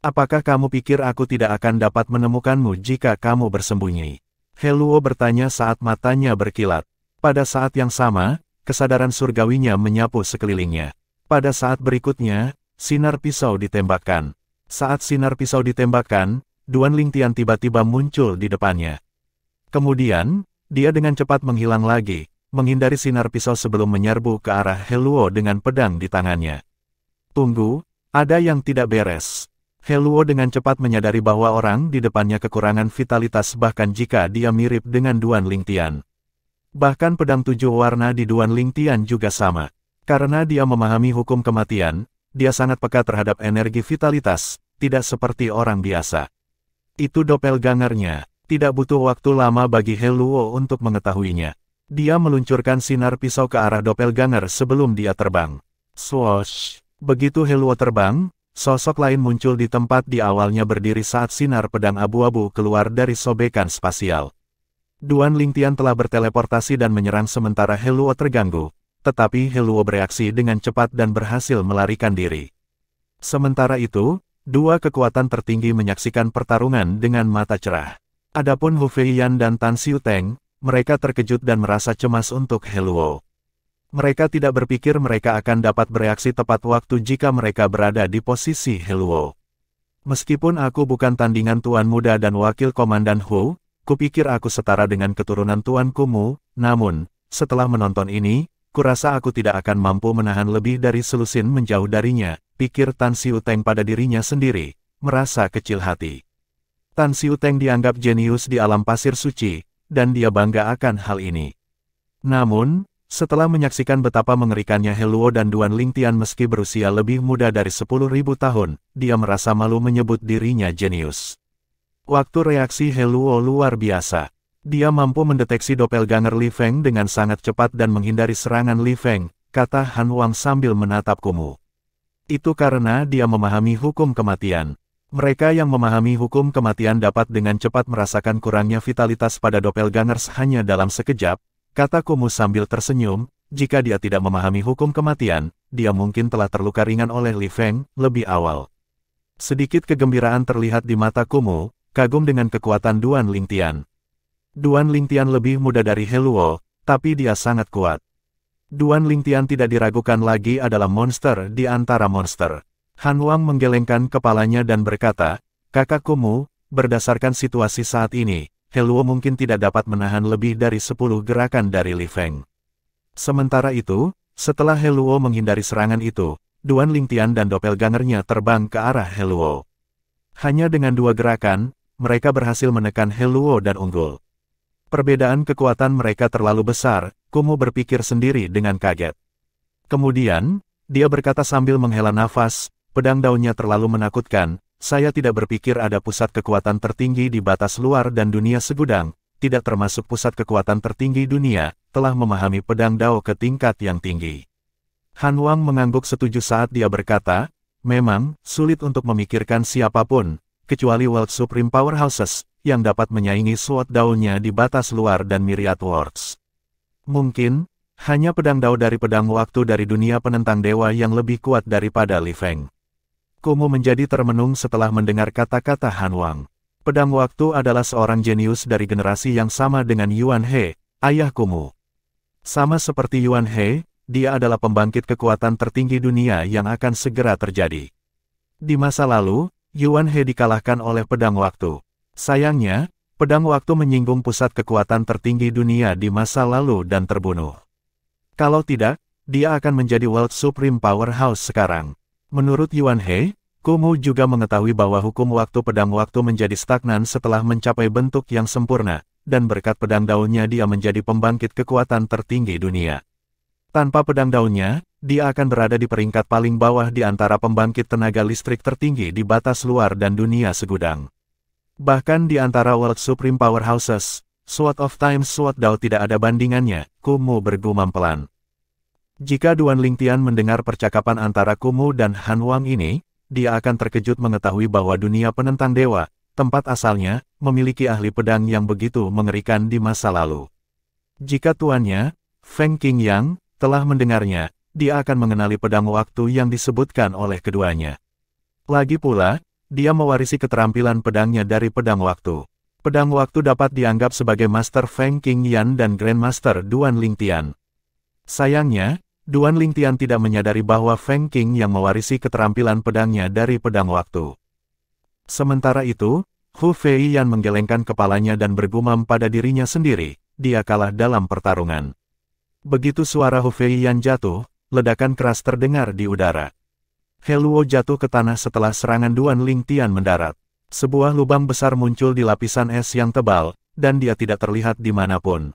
Apakah kamu pikir aku tidak akan dapat menemukanmu jika kamu bersembunyi? He Luo bertanya saat matanya berkilat. Pada saat yang sama, kesadaran surgawinya menyapu sekelilingnya. Pada saat berikutnya, sinar pisau ditembakkan. Saat sinar pisau ditembakkan, Duan Lingtian tiba-tiba muncul di depannya. Kemudian, dia dengan cepat menghilang lagi, menghindari sinar pisau sebelum menyerbu ke arah He Luo dengan pedang di tangannya. Tunggu, ada yang tidak beres. He Luo dengan cepat menyadari bahwa orang di depannya kekurangan vitalitas bahkan jika dia mirip dengan Duan Lingtian. Bahkan pedang 7 warna di Duan Lingtian juga sama. Karena dia memahami hukum kematian, dia sangat peka terhadap energi vitalitas, tidak seperti orang biasa. Itu doppelgangernya, tidak butuh waktu lama bagi He Luo untuk mengetahuinya. Dia meluncurkan sinar pisau ke arah doppelganger sebelum dia terbang. Swoosh! Begitu He Luo terbang, sosok lain muncul di tempat di awalnya berdiri saat sinar pedang abu-abu keluar dari sobekan spasial. Duan Lingtian telah berteleportasi dan menyerang sementara He Luo terganggu, tetapi He Luo bereaksi dengan cepat dan berhasil melarikan diri. Sementara itu, dua kekuatan tertinggi menyaksikan pertarungan dengan mata cerah. Adapun Hu Feiyan dan Tan Xiuteng, mereka terkejut dan merasa cemas untuk He Luo. Mereka tidak berpikir mereka akan dapat bereaksi tepat waktu jika mereka berada di posisi He Luo. Meskipun aku bukan tandingan Tuan Muda dan Wakil Komandan Hu, kupikir aku setara dengan keturunan Tuan Kumu, namun, setelah menonton ini, kurasa aku tidak akan mampu menahan lebih dari selusin menjauh darinya, pikir Tan Xiuteng pada dirinya sendiri, merasa kecil hati. Tan Xiuteng dianggap jenius di alam pasir suci, dan dia bangga akan hal ini. Namun, setelah menyaksikan betapa mengerikannya He Luo dan Duan Lingtian meski berusia lebih muda dari 10.000 tahun, dia merasa malu menyebut dirinya jenius. Waktu reaksi He Luo luar biasa. Dia mampu mendeteksi doppelganger Li Feng dengan sangat cepat dan menghindari serangan Li Feng, kata Han Wang sambil menatap Kumu. Itu karena dia memahami hukum kematian. Mereka yang memahami hukum kematian dapat dengan cepat merasakan kurangnya vitalitas pada doppelgangers hanya dalam sekejap, kata Kumu sambil tersenyum. Jika dia tidak memahami hukum kematian, dia mungkin telah terluka ringan oleh Li Feng lebih awal. Sedikit kegembiraan terlihat di mata Kumu, kagum dengan kekuatan Duan Lingtian. Duan Lingtian lebih muda dari He Luo, tapi dia sangat kuat. Duan Lingtian tidak diragukan lagi adalah monster di antara monster. Han Wang menggelengkan kepalanya dan berkata, Kakak Kumu, berdasarkan situasi saat ini, He Luo mungkin tidak dapat menahan lebih dari 10 gerakan dari Li Feng. Sementara itu, setelah He Luo menghindari serangan itu, Duan Lingtian dan doppelgangernya terbang ke arah He Luo. Hanya dengan 2 gerakan, mereka berhasil menekan He Luo dan unggul. Perbedaan kekuatan mereka terlalu besar, Kumu berpikir sendiri dengan kaget. Kemudian, dia berkata sambil menghela nafas, pedang daunnya terlalu menakutkan, saya tidak berpikir ada pusat kekuatan tertinggi di batas luar dan dunia segudang, tidak termasuk pusat kekuatan tertinggi dunia, telah memahami pedang dao ke tingkat yang tinggi. Han Wang mengangguk setuju saat dia berkata, memang, sulit untuk memikirkan siapapun, kecuali World Supreme Powerhouses, yang dapat menyaingi sword daunnya di batas luar dan Myriad Worlds. Mungkin, hanya pedang dao dari pedang waktu dari dunia penentang dewa yang lebih kuat daripada Li Feng. Kumu menjadi termenung setelah mendengar kata-kata Han Wang. Pedang waktu adalah seorang jenius dari generasi yang sama dengan Yuan He, ayah Kumu. Sama seperti Yuan He, dia adalah pembangkit kekuatan tertinggi dunia yang akan segera terjadi. Di masa lalu, Yuan He dikalahkan oleh pedang waktu. Sayangnya, pedang waktu menyinggung pusat kekuatan tertinggi dunia di masa lalu dan terbunuh. Kalau tidak, dia akan menjadi World Supreme Powerhouse sekarang. Menurut Yuan He, Kumu juga mengetahui bahwa hukum waktu pedang waktu menjadi stagnan setelah mencapai bentuk yang sempurna, dan berkat pedang daunnya dia menjadi pembangkit kekuatan tertinggi dunia. Tanpa pedang daunnya, dia akan berada di peringkat paling bawah di antara pembangkit tenaga listrik tertinggi di batas luar dan dunia segudang. Bahkan di antara World Supreme Powerhouses, Sword of Time Sword Dao tidak ada bandingannya, Kumu bergumam pelan. Jika Duan Lingtian mendengar percakapan antara Kumu dan Han Wang ini, dia akan terkejut mengetahui bahwa dunia penentang dewa, tempat asalnya, memiliki ahli pedang yang begitu mengerikan di masa lalu. Jika tuannya, Feng Qingyang, telah mendengarnya, dia akan mengenali pedang waktu yang disebutkan oleh keduanya. Lagi pula, dia mewarisi keterampilan pedangnya dari pedang waktu. Pedang waktu dapat dianggap sebagai Master Feng Qingyan dan Grandmaster Duan Lingtian. Sayangnya, Duan Lingtian tidak menyadari bahwa Feng Qing yang mewarisi keterampilan pedangnya dari pedang waktu. Sementara itu, Hu Feiyan menggelengkan kepalanya dan bergumam pada dirinya sendiri, dia kalah dalam pertarungan. Begitu suara Hu Feiyan jatuh, ledakan keras terdengar di udara. He Luo jatuh ke tanah setelah serangan Duan Lingtian mendarat. Sebuah lubang besar muncul di lapisan es yang tebal, dan dia tidak terlihat di manapun.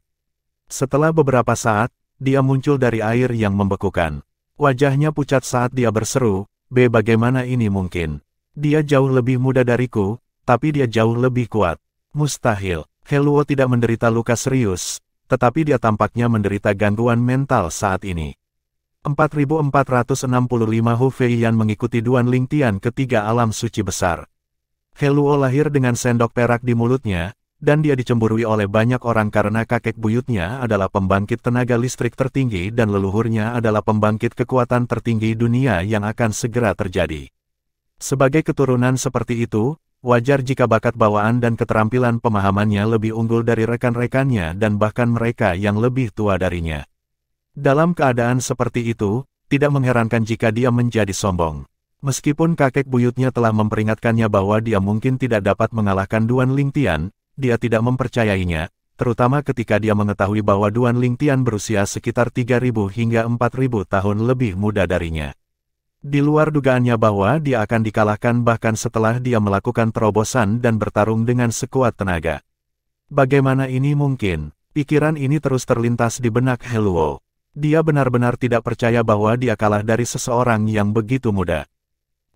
Setelah beberapa saat, dia muncul dari air yang membekukan. Wajahnya pucat saat dia berseru, bagaimana ini mungkin? Dia jauh lebih muda dariku, tapi dia jauh lebih kuat. Mustahil. He Luo tidak menderita luka serius, tetapi dia tampaknya menderita gangguan mental saat ini. 4465 Hu Feiyan mengikuti Duan Lingtian ke tiga alam suci besar. He Luo lahir dengan sendok perak di mulutnya, dan dia dicemburui oleh banyak orang karena kakek buyutnya adalah pembangkit tenaga listrik tertinggi dan leluhurnya adalah pembangkit kekuatan tertinggi dunia yang akan segera terjadi. Sebagai keturunan seperti itu, wajar jika bakat bawaan dan keterampilan pemahamannya lebih unggul dari rekan-rekannya dan bahkan mereka yang lebih tua darinya. Dalam keadaan seperti itu, tidak mengherankan jika dia menjadi sombong. Meskipun kakek buyutnya telah memperingatkannya bahwa dia mungkin tidak dapat mengalahkan Duan Lingtian, dia tidak mempercayainya, terutama ketika dia mengetahui bahwa Duan Lingtian berusia sekitar 3.000 hingga 4.000 tahun lebih muda darinya. Di luar dugaannya bahwa dia akan dikalahkan bahkan setelah dia melakukan terobosan dan bertarung dengan sekuat tenaga. Bagaimana ini mungkin? Pikiran ini terus terlintas di benak He Luo. Dia benar-benar tidak percaya bahwa dia kalah dari seseorang yang begitu muda.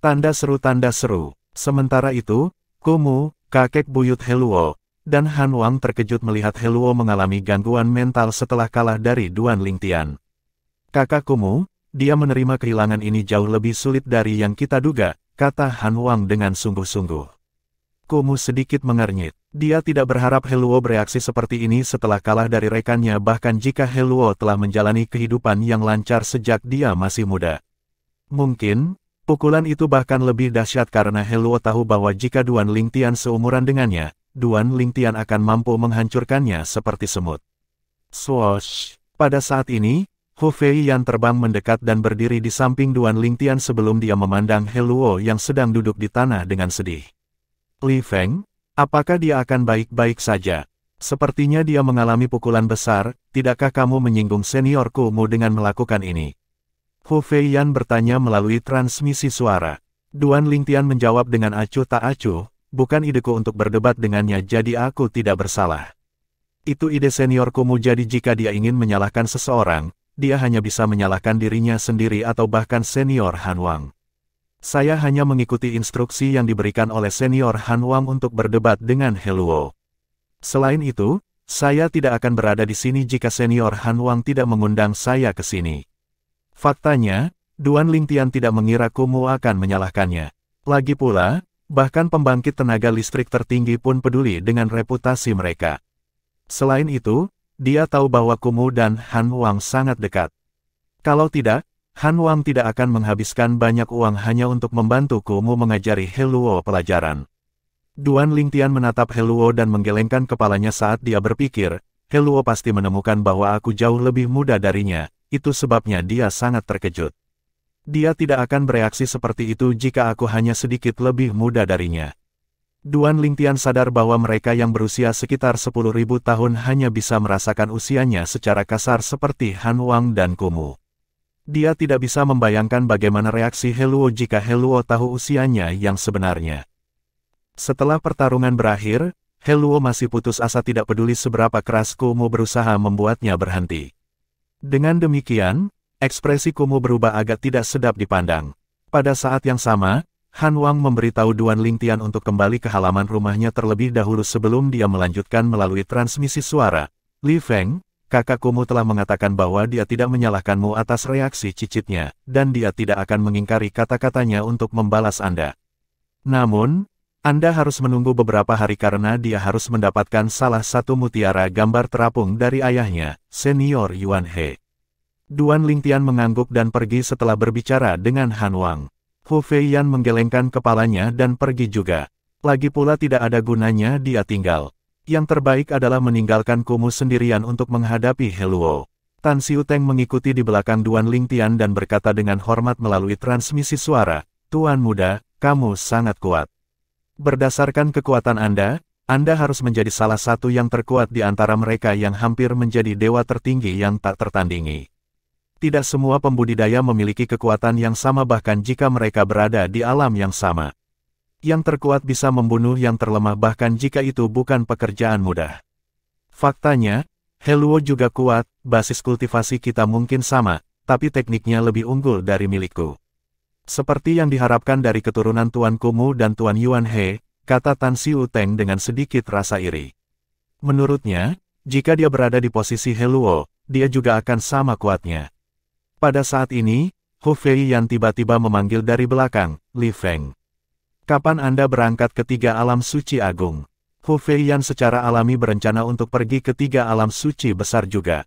Tanda seru. Sementara itu, Kumu, kakek buyut He Luo, dan Han Wang terkejut melihat He Luo mengalami gangguan mental setelah kalah dari Duan Lingtian. Kakak Kumu, dia menerima kehilangan ini jauh lebih sulit dari yang kita duga, kata Han Wang dengan sungguh-sungguh. Kumu sedikit mengernyit. Dia tidak berharap He Luo bereaksi seperti ini setelah kalah dari rekannya bahkan jika He Luo telah menjalani kehidupan yang lancar sejak dia masih muda. Mungkin, pukulan itu bahkan lebih dahsyat karena He Luo tahu bahwa jika Duan Lingtian seumuran dengannya, Duan Lingtian akan mampu menghancurkannya seperti semut. Swoosh! Pada saat ini, Hu Feiyan terbang mendekat dan berdiri di samping Duan Lingtian sebelum dia memandang He Luo yang sedang duduk di tanah dengan sedih. Li Feng, apakah dia akan baik-baik saja? Sepertinya dia mengalami pukulan besar, tidakkah kamu menyinggung seniorkumu dengan melakukan ini? Hu Feiyan bertanya melalui transmisi suara. Duan Lingtian menjawab dengan acuh tak acuh, bukan ideku untuk berdebat dengannya jadi aku tidak bersalah. Itu ide seniorkumu jadi jika dia ingin menyalahkan seseorang, dia hanya bisa menyalahkan dirinya sendiri atau bahkan senior Han Wang. Saya hanya mengikuti instruksi yang diberikan oleh senior Han Wang untuk berdebat dengan He Luo. Selain itu, saya tidak akan berada di sini jika senior Han Wang tidak mengundang saya ke sini. Faktanya, Duan Lingtian tidak mengira Kumu akan menyalahkannya. Lagi pula, bahkan pembangkit tenaga listrik tertinggi pun peduli dengan reputasi mereka. Selain itu, dia tahu bahwa Kumu dan Han Wang sangat dekat. Kalau tidak, Han Wang tidak akan menghabiskan banyak uang hanya untuk membantu Kumu mengajari He Luo pelajaran. Duan Lingtian menatap He Luo dan menggelengkan kepalanya saat dia berpikir, He Luo pasti menemukan bahwa aku jauh lebih muda darinya, itu sebabnya dia sangat terkejut. Dia tidak akan bereaksi seperti itu jika aku hanya sedikit lebih muda darinya. Duan Lingtian sadar bahwa mereka yang berusia sekitar 10.000 tahun hanya bisa merasakan usianya secara kasar seperti Han Wang dan Kumu. Dia tidak bisa membayangkan bagaimana reaksi He Luo jika He Luo tahu usianya yang sebenarnya. Setelah pertarungan berakhir, He Luo masih putus asa tidak peduli seberapa keras Kumu berusaha membuatnya berhenti. Dengan demikian, ekspresi Kumu berubah agak tidak sedap dipandang. Pada saat yang sama, Han Wang memberitahu Duan Lingtian untuk kembali ke halaman rumahnya terlebih dahulu sebelum dia melanjutkan melalui transmisi suara. Li Feng, kakak Kumu telah mengatakan bahwa dia tidak menyalahkanmu atas reaksi cicitnya, dan dia tidak akan mengingkari kata-katanya untuk membalas Anda. Namun, Anda harus menunggu beberapa hari karena dia harus mendapatkan salah satu mutiara gambar terapung dari ayahnya, Senior Yuan He. Duan Lingtian mengangguk dan pergi setelah berbicara dengan Han Wang. Hu Feiyan menggelengkan kepalanya dan pergi juga. Lagi pula tidak ada gunanya dia tinggal. Yang terbaik adalah meninggalkan Kumu sendirian untuk menghadapi He Luo. Tan Xiuteng mengikuti di belakang Duan Lingtian dan berkata dengan hormat melalui transmisi suara, "Tuan muda, kamu sangat kuat. Berdasarkan kekuatan Anda harus menjadi salah satu yang terkuat di antara mereka yang hampir menjadi dewa tertinggi yang tak tertandingi. Tidak semua pembudidaya memiliki kekuatan yang sama bahkan jika mereka berada di alam yang sama. Yang terkuat bisa membunuh yang terlemah bahkan jika itu bukan pekerjaan mudah. Faktanya, He Luo juga kuat, basis kultivasi kita mungkin sama, tapi tekniknya lebih unggul dari milikku. Seperti yang diharapkan dari keturunan Tuan Kumu dan Tuan Yuan He," kata Tan Xiuteng dengan sedikit rasa iri. Menurutnya, jika dia berada di posisi He Luo, dia juga akan sama kuatnya. Pada saat ini, Hu Feiyan tiba-tiba memanggil dari belakang, "Li Feng. Kapan Anda berangkat ke 3 alam suci agung?" Hu Feiyan secara alami berencana untuk pergi ke 3 alam suci besar juga.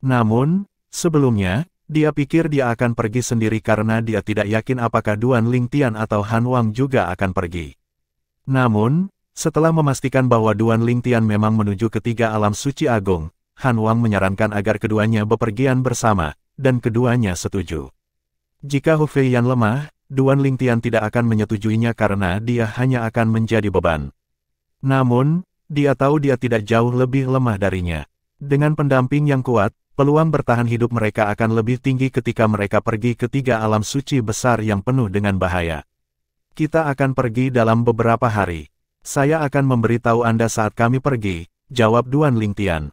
Namun, sebelumnya, dia pikir dia akan pergi sendiri karena dia tidak yakin apakah Duan Lingtian atau Han Wang juga akan pergi. Namun, setelah memastikan bahwa Duan Lingtian memang menuju ke 3 alam suci agung, Han Wang menyarankan agar keduanya bepergian bersama, dan keduanya setuju. Jika Hu Feiyan lemah, Duan Lingtian tidak akan menyetujuinya karena dia hanya akan menjadi beban. Namun, dia tahu dia tidak jauh lebih lemah darinya. Dengan pendamping yang kuat, peluang bertahan hidup mereka akan lebih tinggi ketika mereka pergi ke 3 alam suci besar yang penuh dengan bahaya. "Kita akan pergi dalam beberapa hari. Saya akan memberitahu Anda saat kami pergi," jawab Duan Lingtian.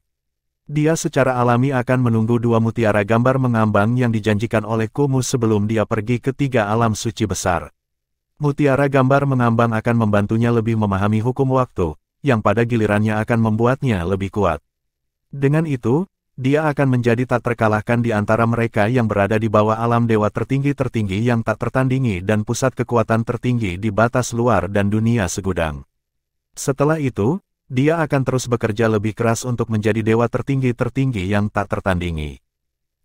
Dia secara alami akan menunggu 2 mutiara gambar mengambang yang dijanjikan oleh Kumu sebelum dia pergi ke 3 alam suci besar. Mutiara gambar mengambang akan membantunya lebih memahami hukum waktu, yang pada gilirannya akan membuatnya lebih kuat. Dengan itu, dia akan menjadi tak terkalahkan di antara mereka yang berada di bawah alam dewa tertinggi-tertinggi yang tak tertandingi dan pusat kekuatan tertinggi di batas luar dan dunia segudang. Setelah itu, dia akan terus bekerja lebih keras untuk menjadi dewa tertinggi-tertinggi yang tak tertandingi.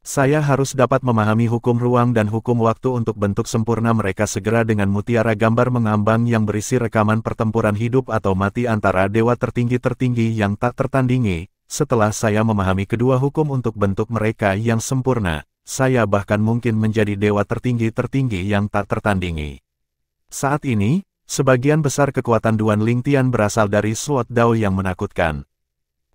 Saya harus dapat memahami hukum ruang dan hukum waktu untuk bentuk sempurna mereka segera dengan mutiara gambar mengambang yang berisi rekaman pertempuran hidup atau mati antara dewa tertinggi-tertinggi yang tak tertandingi. Setelah saya memahami kedua hukum untuk bentuk mereka yang sempurna, saya bahkan mungkin menjadi dewa tertinggi-tertinggi yang tak tertandingi. Saat ini, sebagian besar kekuatan Duan Lingtian berasal dari Sword Dao yang menakutkan.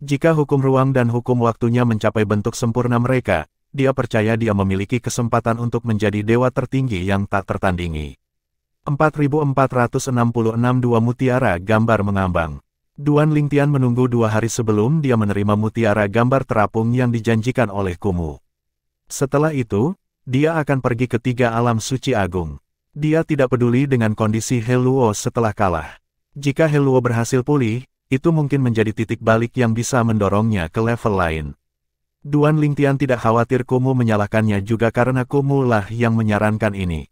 Jika hukum ruang dan hukum waktunya mencapai bentuk sempurna mereka, dia percaya dia memiliki kesempatan untuk menjadi dewa tertinggi yang tak tertandingi. 4466 2 mutiara gambar mengambang. Duan Lingtian menunggu 2 hari sebelum dia menerima mutiara gambar terapung yang dijanjikan oleh Kumu. Setelah itu, dia akan pergi ke 3 alam suci agung. Dia tidak peduli dengan kondisi He Luo setelah kalah. Jika He Luo berhasil pulih, itu mungkin menjadi titik balik yang bisa mendorongnya ke level lain. Duan Lingtian tidak khawatir Kumu menyalahkannya juga karena Kumu lah yang menyarankan ini.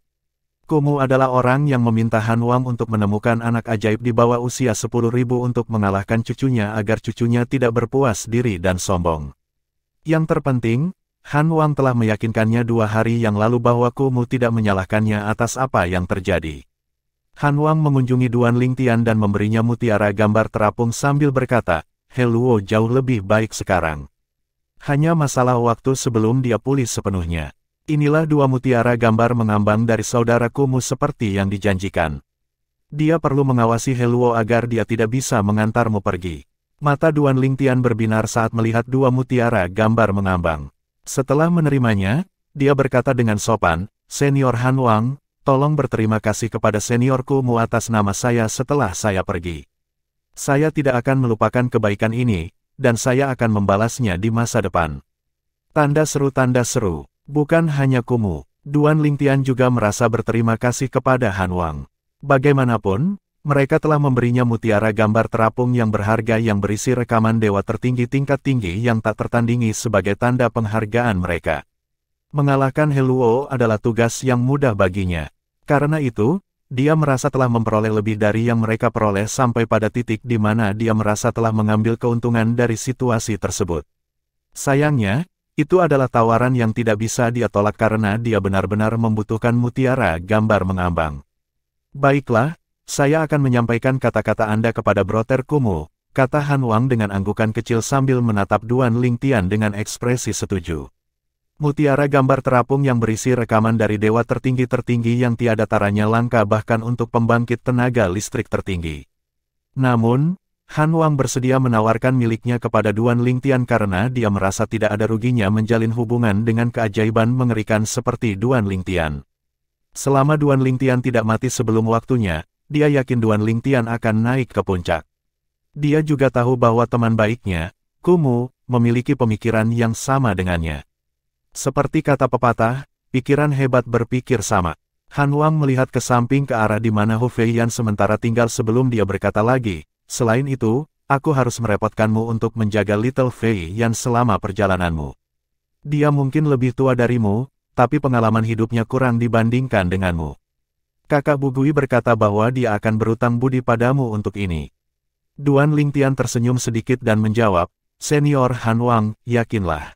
Kumu adalah orang yang meminta Han Wang untuk menemukan anak ajaib di bawah usia 10.000 untuk mengalahkan cucunya agar cucunya tidak berpuas diri dan sombong. Yang terpenting, Han Wang telah meyakinkannya 2 hari yang lalu bahwa Kumu tidak menyalahkannya atas apa yang terjadi. Han Wang mengunjungi Duan Lingtian dan memberinya mutiara gambar terapung sambil berkata, "He Luo jauh lebih baik sekarang. Hanya masalah waktu sebelum dia pulih sepenuhnya. Inilah 2 mutiara gambar mengambang dari saudara Kumu seperti yang dijanjikan. Dia perlu mengawasi He Luo agar dia tidak bisa mengantarmu pergi." Mata Duan Lingtian berbinar saat melihat 2 mutiara gambar mengambang. Setelah menerimanya, dia berkata dengan sopan, "Senior Han Wang, tolong berterima kasih kepada senior Kumu atas nama saya setelah saya pergi. Saya tidak akan melupakan kebaikan ini, dan saya akan membalasnya di masa depan." Tanda seru. Bukan hanya Kumu, Duan Lingtian juga merasa berterima kasih kepada Han Wang. Bagaimanapun, mereka telah memberinya mutiara gambar terapung yang berharga yang berisi rekaman dewa tertinggi tingkat tinggi yang tak tertandingi sebagai tanda penghargaan mereka. Mengalahkan He Luo adalah tugas yang mudah baginya. Karena itu, dia merasa telah memperoleh lebih dari yang mereka peroleh sampai pada titik di mana dia merasa telah mengambil keuntungan dari situasi tersebut. Sayangnya, itu adalah tawaran yang tidak bisa dia tolak karena dia benar-benar membutuhkan mutiara gambar mengambang. Baiklah, saya akan menyampaikan kata-kata Anda kepada Broter Kumu, kata Han Wang dengan anggukan kecil sambil menatap Duan Lingtian dengan ekspresi setuju. Mutiara gambar terapung yang berisi rekaman dari dewa tertinggi-tertinggi yang tiada taranya langka bahkan untuk pembangkit tenaga listrik tertinggi. Namun, Han Wang bersedia menawarkan miliknya kepada Duan Lingtian karena dia merasa tidak ada ruginya menjalin hubungan dengan keajaiban mengerikan seperti Duan Lingtian. Selama Duan Lingtian tidak mati sebelum waktunya, dia yakin Duan Lingtian akan naik ke puncak. Dia juga tahu bahwa teman baiknya, Kumu, memiliki pemikiran yang sama dengannya. Seperti kata pepatah, pikiran hebat berpikir sama. Han Wang melihat ke samping ke arah di mana Hu Feiyan sementara tinggal sebelum dia berkata lagi, selain itu, aku harus merepotkanmu untuk menjaga Little Feiyan selama perjalananmu. Dia mungkin lebih tua darimu, tapi pengalaman hidupnya kurang dibandingkan denganmu. Kakak Bugui berkata bahwa dia akan berutang budi padamu untuk ini. Duan Lingtian tersenyum sedikit dan menjawab, Senior Han Wang, yakinlah.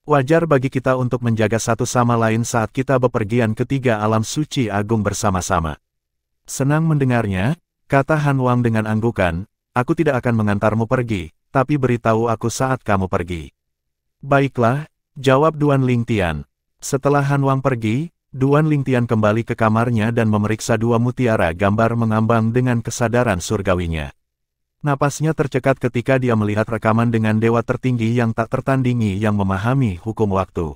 Wajar bagi kita untuk menjaga satu sama lain saat kita bepergian ke tiga alam suci agung bersama-sama. Senang mendengarnya, kata Han Wang dengan anggukan, aku tidak akan mengantarmu pergi, tapi beritahu aku saat kamu pergi. Baiklah, jawab Duan Lingtian. Setelah Han Wang pergi, Duan Lingtian kembali ke kamarnya dan memeriksa dua mutiara gambar mengambang dengan kesadaran surgawinya. Napasnya tercekat ketika dia melihat rekaman dengan dewa tertinggi yang tak tertandingi yang memahami hukum waktu.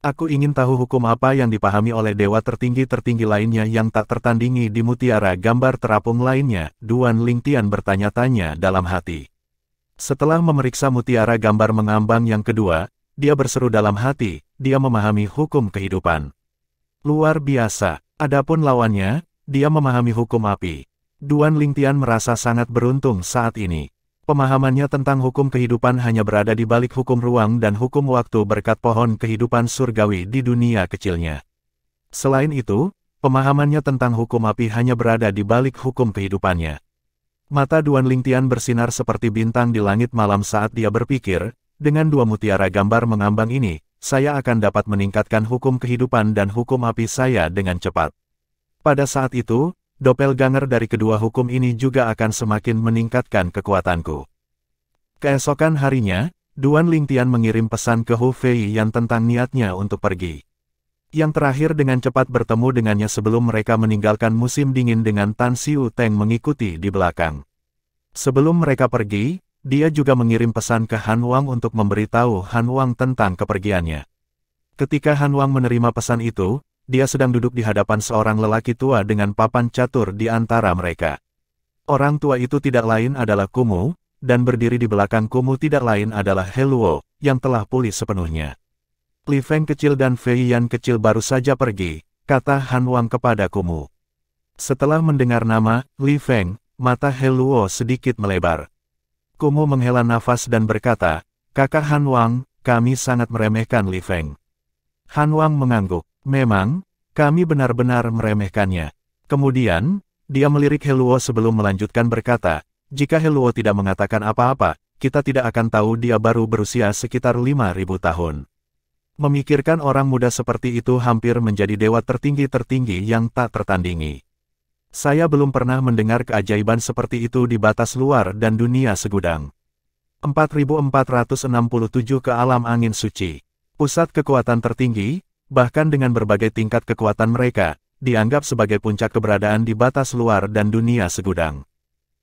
Aku ingin tahu hukum apa yang dipahami oleh dewa tertinggi-tertinggi lainnya yang tak tertandingi di mutiara gambar terapung lainnya, Duan Lingtian bertanya-tanya dalam hati. Setelah memeriksa mutiara gambar mengambang yang kedua, dia berseru dalam hati, dia memahami hukum kehidupan. Luar biasa, adapun lawannya, dia memahami hukum api. Duan Lingtian merasa sangat beruntung saat ini. Pemahamannya tentang hukum kehidupan hanya berada di balik hukum ruang dan hukum waktu berkat pohon kehidupan surgawi di dunia kecilnya. Selain itu, pemahamannya tentang hukum api hanya berada di balik hukum kehidupannya. Mata Duan Lingtian bersinar seperti bintang di langit malam saat dia berpikir, dengan dua mutiara gambar mengambang ini, saya akan dapat meningkatkan hukum kehidupan dan hukum api saya dengan cepat. Pada saat itu, doppelganger dari kedua hukum ini juga akan semakin meningkatkan kekuatanku. Keesokan harinya, Duan Lingtian mengirim pesan ke Hu Feiyan tentang niatnya untuk pergi. Yang terakhir dengan cepat bertemu dengannya sebelum mereka meninggalkan musim dingin dengan Tan Xiu Teng mengikuti di belakang. Sebelum mereka pergi, dia juga mengirim pesan ke Han Wang untuk memberitahu Han Wang tentang kepergiannya. Ketika Han Wang menerima pesan itu, dia sedang duduk di hadapan seorang lelaki tua dengan papan catur di antara mereka. Orang tua itu tidak lain adalah Kumu, dan berdiri di belakang Kumu tidak lain adalah He Luo, yang telah pulih sepenuhnya. Li Feng kecil dan Fei Yan kecil baru saja pergi, kata Han Wang kepada Kumu. Setelah mendengar nama Li Feng, mata He Luo sedikit melebar. Kumu menghela nafas dan berkata, Kakak Han Wang, kami sangat meremehkan Li Feng. Han Wang mengangguk. Memang, kami benar-benar meremehkannya. Kemudian, dia melirik He Luo sebelum melanjutkan berkata, jika He Luo tidak mengatakan apa-apa, kita tidak akan tahu dia baru berusia sekitar 5.000 tahun. Memikirkan orang muda seperti itu hampir menjadi dewa tertinggi-tertinggi yang tak tertandingi. Saya belum pernah mendengar keajaiban seperti itu di batas luar dan dunia segudang. 4467 ke alam angin suci. Pusat kekuatan tertinggi, bahkan dengan berbagai tingkat kekuatan mereka, dianggap sebagai puncak keberadaan di batas luar dan dunia segudang.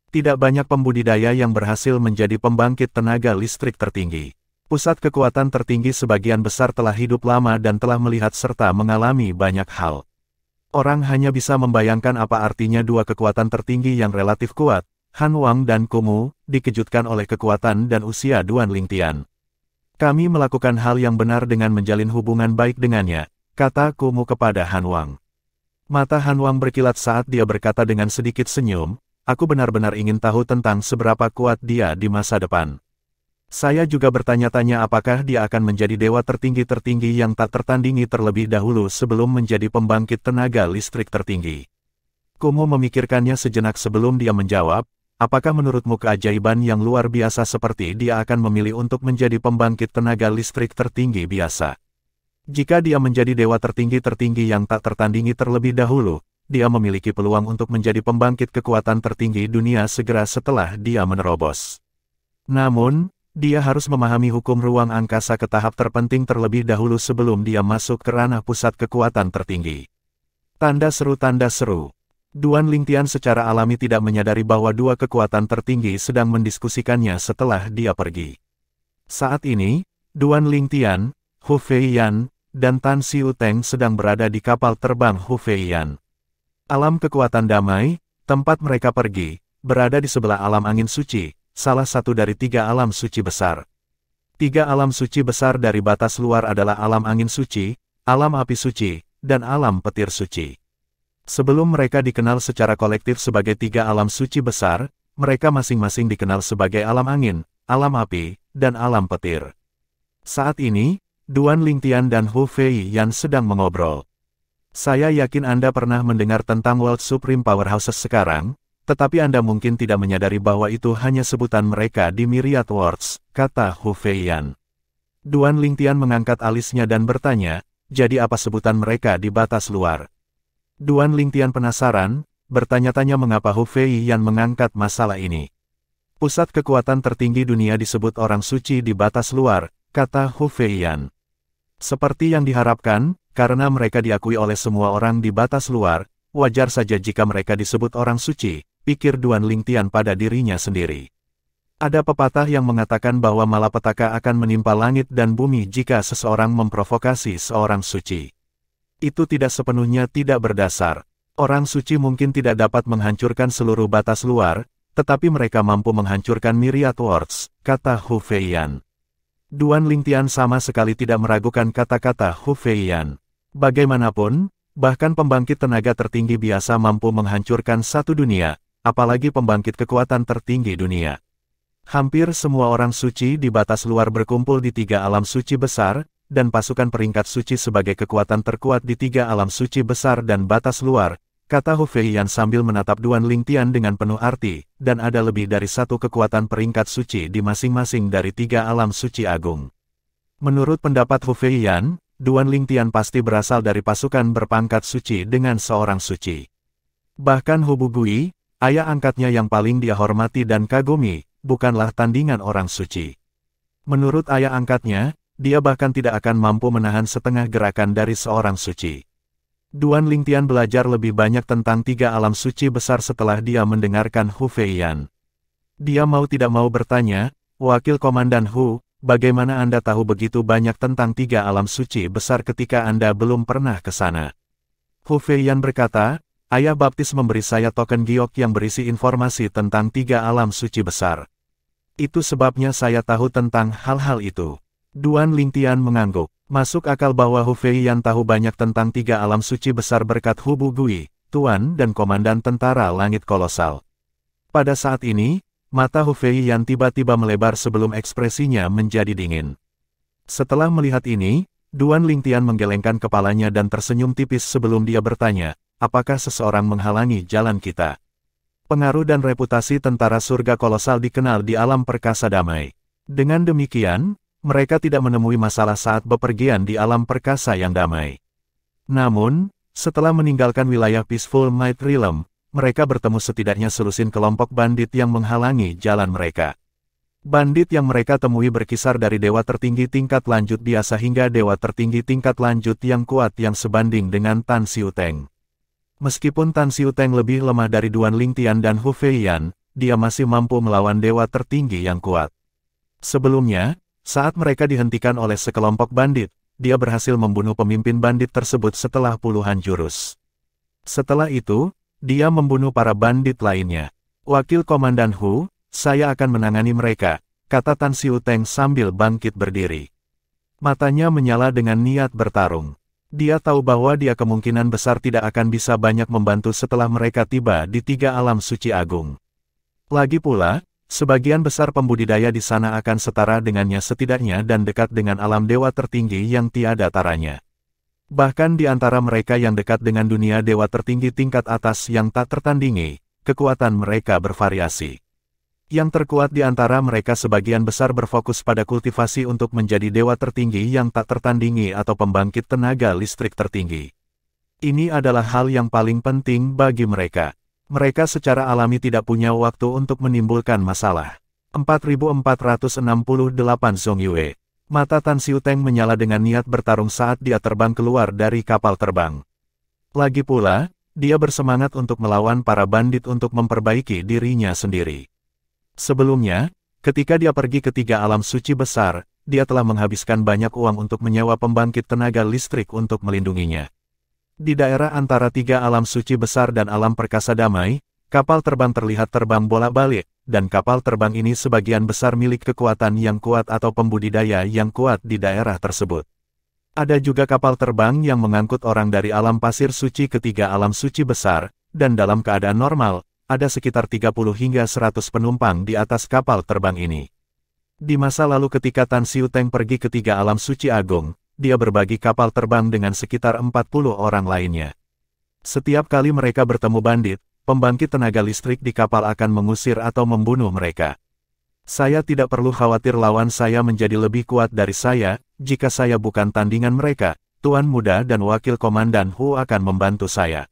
Tidak banyak pembudidaya yang berhasil menjadi pembangkit tenaga listrik tertinggi. Pusat kekuatan tertinggi sebagian besar telah hidup lama dan telah melihat serta mengalami banyak hal. Orang hanya bisa membayangkan apa artinya dua kekuatan tertinggi yang relatif kuat, Han Wang dan Kumu, dikejutkan oleh kekuatan dan usia Duan Lingtian. Kami melakukan hal yang benar dengan menjalin hubungan baik dengannya, kata Kumu kepada Han Wang. Mata Han Wang berkilat saat dia berkata dengan sedikit senyum, aku benar-benar ingin tahu tentang seberapa kuat dia di masa depan. Saya juga bertanya-tanya apakah dia akan menjadi dewa tertinggi yang tak tertandingi terlebih dahulu sebelum menjadi pembangkit tenaga listrik tertinggi. Kumu memikirkannya sejenak sebelum dia menjawab, apakah menurutmu keajaiban yang luar biasa seperti dia akan memilih untuk menjadi pembangkit tenaga listrik tertinggi biasa? Jika dia menjadi dewa tertinggi yang tak tertandingi terlebih dahulu, dia memiliki peluang untuk menjadi pembangkit kekuatan tertinggi dunia segera setelah dia menerobos. Namun, dia harus memahami hukum ruang angkasa ke tahap terpenting terlebih dahulu sebelum dia masuk ke ranah pusat kekuatan tertinggi. Tanda seru. Duan Lingtian secara alami tidak menyadari bahwa dua kekuatan tertinggi sedang mendiskusikannya setelah dia pergi. Saat ini, Duan Lingtian, Hu Feiyan, dan Tan Xiuteng sedang berada di kapal terbang Hu Feiyan. Alam kekuatan damai, tempat mereka pergi, berada di sebelah alam angin suci, salah satu dari 3 alam suci besar. 3 alam suci besar dari batas luar adalah alam angin suci, alam api suci, dan alam petir suci. Sebelum mereka dikenal secara kolektif sebagai 3 alam suci besar, mereka masing-masing dikenal sebagai alam angin, alam api, dan alam petir. Saat ini, Duan Lingtian dan Hu Feiyan sedang mengobrol. Saya yakin Anda pernah mendengar tentang World Supreme Powerhouses sekarang, tetapi Anda mungkin tidak menyadari bahwa itu hanya sebutan mereka di Myriad Worlds, kata Hu Feiyan. Duan Lingtian mengangkat alisnya dan bertanya, jadi apa sebutan mereka di batas luar? Duan Lingtian penasaran, bertanya-tanya mengapa Hu Feiyan mengangkat masalah ini. Pusat kekuatan tertinggi dunia disebut orang suci di batas luar, kata Hu Feiyan. Seperti yang diharapkan, karena mereka diakui oleh semua orang di batas luar, wajar saja jika mereka disebut orang suci, pikir Duan Lingtian pada dirinya sendiri. Ada pepatah yang mengatakan bahwa malapetaka akan menimpa langit dan bumi jika seseorang memprovokasi seorang suci. Itu tidak sepenuhnya tidak berdasar. Orang suci mungkin tidak dapat menghancurkan seluruh batas luar, tetapi mereka mampu menghancurkan Myriad Worlds, kata Hu Feiyan. Duan Lingtian sama sekali tidak meragukan kata-kata Hu Feiyan. Bagaimanapun, bahkan pembangkit tenaga tertinggi biasa mampu menghancurkan satu dunia, apalagi pembangkit kekuatan tertinggi dunia. Hampir semua orang suci di batas luar berkumpul di 3 alam suci besar, dan pasukan peringkat suci sebagai kekuatan terkuat di 3 alam suci besar dan batas luar, kata Hu Feiyan sambil menatap Duan Lingtian dengan penuh arti, dan ada lebih dari 1 kekuatan peringkat suci di masing-masing dari 3 alam suci agung. Menurut pendapat Hu Feiyan, Duan Lingtian pasti berasal dari pasukan berpangkat suci dengan seorang suci. Bahkan Hu Bugui, ayah angkatnya yang paling dia hormati dan kagumi, bukanlah tandingan orang suci. Menurut ayah angkatnya, dia bahkan tidak akan mampu menahan setengah gerakan dari seorang suci. Duan Lingtian belajar lebih banyak tentang 3 alam suci besar setelah dia mendengarkan Hu Feiyan. Dia mau tidak mau bertanya, Wakil Komandan Hu, bagaimana Anda tahu begitu banyak tentang 3 alam suci besar ketika Anda belum pernah ke sana? Hu Feiyan berkata, ayah baptis memberi saya token giok yang berisi informasi tentang 3 alam suci besar. Itu sebabnya saya tahu tentang hal-hal itu. Duan Lingtian mengangguk. Masuk akal bahwa Hu Feiyan tahu banyak tentang 3 alam suci besar berkat Hu Bugui, Tuan dan Komandan Tentara Langit Kolosal. Pada saat ini, mata Hu Feiyan tiba-tiba melebar sebelum ekspresinya menjadi dingin. Setelah melihat ini, Duan Lingtian menggelengkan kepalanya dan tersenyum tipis sebelum dia bertanya, apakah seseorang menghalangi jalan kita? Pengaruh dan reputasi tentara surga kolosal dikenal di alam perkasa damai. Dengan demikian, mereka tidak menemui masalah saat bepergian di alam perkasa yang damai. Namun, setelah meninggalkan wilayah Peaceful Might Realm, mereka bertemu setidaknya selusin kelompok bandit yang menghalangi jalan mereka. Bandit yang mereka temui berkisar dari dewa tertinggi tingkat lanjut biasa hingga dewa tertinggi tingkat lanjut yang kuat yang sebanding dengan Tan Xiuteng. Meskipun Tan Xiuteng lebih lemah dari Duan Lingtian dan Hu Feiyan, dia masih mampu melawan dewa tertinggi yang kuat. Sebelumnya, saat mereka dihentikan oleh sekelompok bandit, dia berhasil membunuh pemimpin bandit tersebut setelah puluhan jurus. Setelah itu, dia membunuh para bandit lainnya. Wakil Komandan Hu, saya akan menangani mereka, kata Tan Xiu Teng sambil bangkit berdiri. Matanya menyala dengan niat bertarung. Dia tahu bahwa dia kemungkinan besar tidak akan bisa banyak membantu setelah mereka tiba di 3 alam suci agung. Lagi pula, sebagian besar pembudidaya di sana akan setara dengannya setidaknya dan dekat dengan alam dewa tertinggi yang tiada taranya. Bahkan di antara mereka yang dekat dengan dunia dewa tertinggi tingkat atas yang tak tertandingi, kekuatan mereka bervariasi. Yang terkuat di antara mereka sebagian besar berfokus pada kultivasi untuk menjadi dewa tertinggi yang tak tertandingi atau pembangkit tenaga listrik tertinggi. Ini adalah hal yang paling penting bagi mereka. Mereka secara alami tidak punya waktu untuk menimbulkan masalah. 4468 Zhong Yue. Mata Tan Xiu Teng menyala dengan niat bertarung saat dia terbang keluar dari kapal terbang. Lagi pula, dia bersemangat untuk melawan para bandit untuk memperbaiki dirinya sendiri. Sebelumnya, ketika dia pergi ke 3 alam suci besar, dia telah menghabiskan banyak uang untuk menyewa pembangkit tenaga listrik untuk melindunginya. Di daerah antara 3 alam suci besar dan alam perkasa damai, kapal terbang terlihat terbang bolak-balik, dan kapal terbang ini sebagian besar milik kekuatan yang kuat atau pembudidaya yang kuat di daerah tersebut. Ada juga kapal terbang yang mengangkut orang dari alam pasir suci ke 3 alam suci besar, dan dalam keadaan normal, ada sekitar 30 hingga 100 penumpang di atas kapal terbang ini. Di masa lalu ketika Tan Xiu Teng pergi ke 3 alam suci agung, dia berbagi kapal terbang dengan sekitar 40 orang lainnya. Setiap kali mereka bertemu bandit, pembangkit tenaga listrik di kapal akan mengusir atau membunuh mereka. Saya tidak perlu khawatir lawan saya menjadi lebih kuat dari saya, jika saya bukan tandingan mereka, Tuan Muda dan Wakil Komandan Hu akan membantu saya.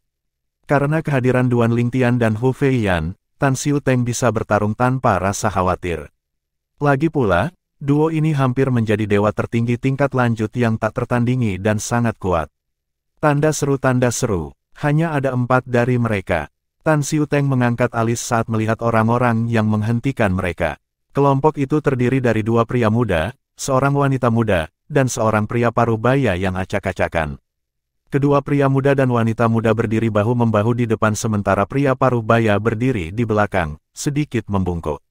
Karena kehadiran Duan Lingtian dan Hu Feiyan, Tan Xiu Teng bisa bertarung tanpa rasa khawatir. Lagi pula, duo ini hampir menjadi dewa tertinggi tingkat lanjut yang tak tertandingi dan sangat kuat. Tanda seru, hanya ada 4 dari mereka. Tan Xiu Teng mengangkat alis saat melihat orang-orang yang menghentikan mereka. Kelompok itu terdiri dari 2 pria muda, seorang wanita muda, dan seorang pria parubaya yang acak-acakan. Kedua pria muda dan wanita muda berdiri bahu-membahu di depan sementara pria parubaya berdiri di belakang, sedikit membungkuk.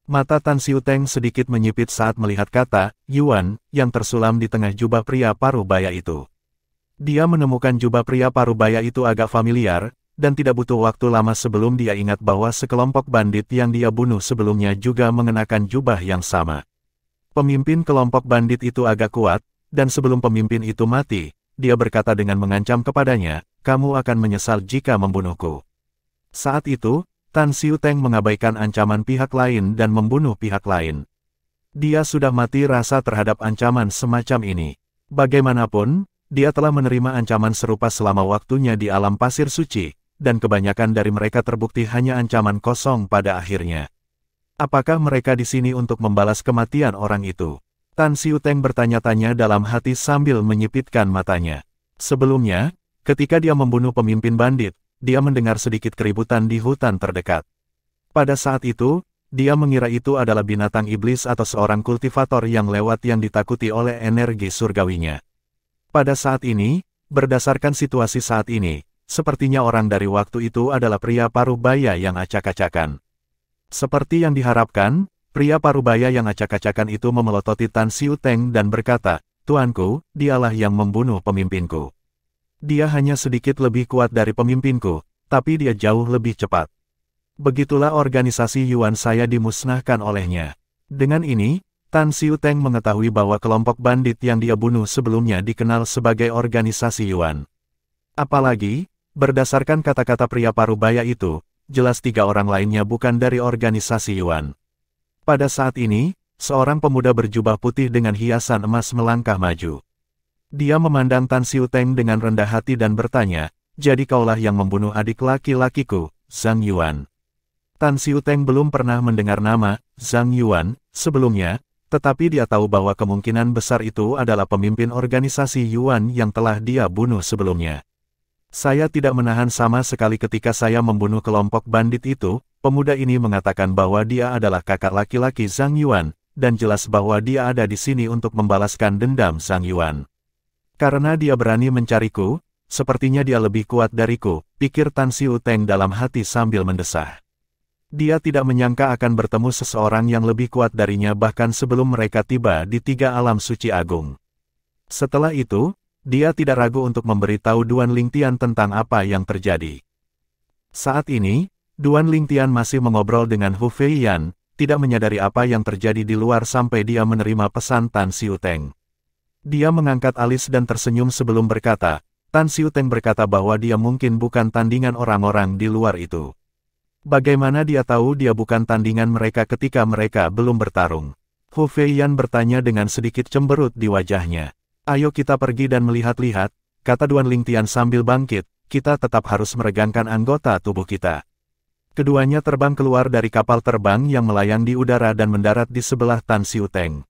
Mata Tan Xiu Teng sedikit menyipit saat melihat kata, Yuan, yang tersulam di tengah jubah pria parubaya itu. Dia menemukan jubah pria parubaya itu agak familiar, dan tidak butuh waktu lama sebelum dia ingat bahwa sekelompok bandit yang dia bunuh sebelumnya juga mengenakan jubah yang sama. Pemimpin kelompok bandit itu agak kuat, dan sebelum pemimpin itu mati, dia berkata dengan mengancam kepadanya, kamu akan menyesal jika membunuhku. Saat itu, Tan Xiu Teng mengabaikan ancaman pihak lain dan membunuh pihak lain. Dia sudah mati rasa terhadap ancaman semacam ini. Bagaimanapun, dia telah menerima ancaman serupa selama waktunya di alam pasir suci, dan kebanyakan dari mereka terbukti hanya ancaman kosong pada akhirnya. Apakah mereka di sini untuk membalas kematian orang itu? Tan Xiu Teng bertanya-tanya dalam hati sambil menyipitkan matanya. Sebelumnya, ketika dia membunuh pemimpin bandit, dia mendengar sedikit keributan di hutan terdekat. Pada saat itu, dia mengira itu adalah binatang iblis atau seorang kultivator yang lewat yang ditakuti oleh energi surgawinya. Pada saat ini, berdasarkan situasi saat ini, sepertinya orang dari waktu itu adalah pria parubaya yang acak-acakan. Seperti yang diharapkan, pria parubaya yang acak-acakan itu memelototi Tan Xiu Teng dan berkata, Tuanku, dialah yang membunuh pemimpinku. Dia hanya sedikit lebih kuat dari pemimpinku, tapi dia jauh lebih cepat. Begitulah organisasi Yuan saya dimusnahkan olehnya. Dengan ini, Tan Xiu Teng mengetahui bahwa kelompok bandit yang dia bunuh sebelumnya dikenal sebagai organisasi Yuan. Apalagi, berdasarkan kata-kata pria parubaya itu, jelas 3 orang lainnya bukan dari organisasi Yuan. Pada saat ini, seorang pemuda berjubah putih dengan hiasan emas melangkah maju. Dia memandang Tan Xiu Teng dengan rendah hati dan bertanya, jadi kaulah yang membunuh adik laki-lakiku, Zhang Yuan. Tan Xiu Teng belum pernah mendengar nama Zhang Yuan sebelumnya, tetapi dia tahu bahwa kemungkinan besar itu adalah pemimpin organisasi Yuan yang telah dia bunuh sebelumnya. Saya tidak menahan sama sekali ketika saya membunuh kelompok bandit itu. Pemuda ini mengatakan bahwa dia adalah kakak laki-laki Zhang Yuan, dan jelas bahwa dia ada di sini untuk membalaskan dendam Zhang Yuan. Karena dia berani mencariku, sepertinya dia lebih kuat dariku, pikir Tan Xiu Teng dalam hati sambil mendesah. Dia tidak menyangka akan bertemu seseorang yang lebih kuat darinya bahkan sebelum mereka tiba di tiga alam suci agung. Setelah itu, dia tidak ragu untuk memberitahu Duan Lingtian tentang apa yang terjadi. Saat ini, Duan Lingtian masih mengobrol dengan Hu Feiyan, tidak menyadari apa yang terjadi di luar sampai dia menerima pesan Tan Xiuteng. Dia mengangkat alis dan tersenyum sebelum berkata, Tan Xiuteng berkata bahwa dia mungkin bukan tandingan orang-orang di luar itu. Bagaimana dia tahu dia bukan tandingan mereka ketika mereka belum bertarung? Hu Feiyan bertanya dengan sedikit cemberut di wajahnya. Ayo kita pergi dan melihat-lihat, kata Duan Lingtian sambil bangkit, kita tetap harus meregangkan anggota tubuh kita. Keduanya terbang keluar dari kapal terbang yang melayang di udara dan mendarat di sebelah Tan Xiuteng.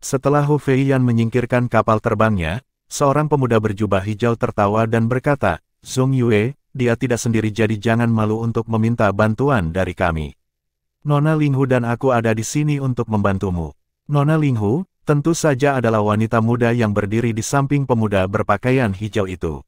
Setelah Hu Feiyan menyingkirkan kapal terbangnya, seorang pemuda berjubah hijau tertawa dan berkata, Zhong Yue, dia tidak sendiri jadi jangan malu untuk meminta bantuan dari kami. Nona Linghu dan aku ada di sini untuk membantumu. Nona Linghu, tentu saja adalah wanita muda yang berdiri di samping pemuda berpakaian hijau itu.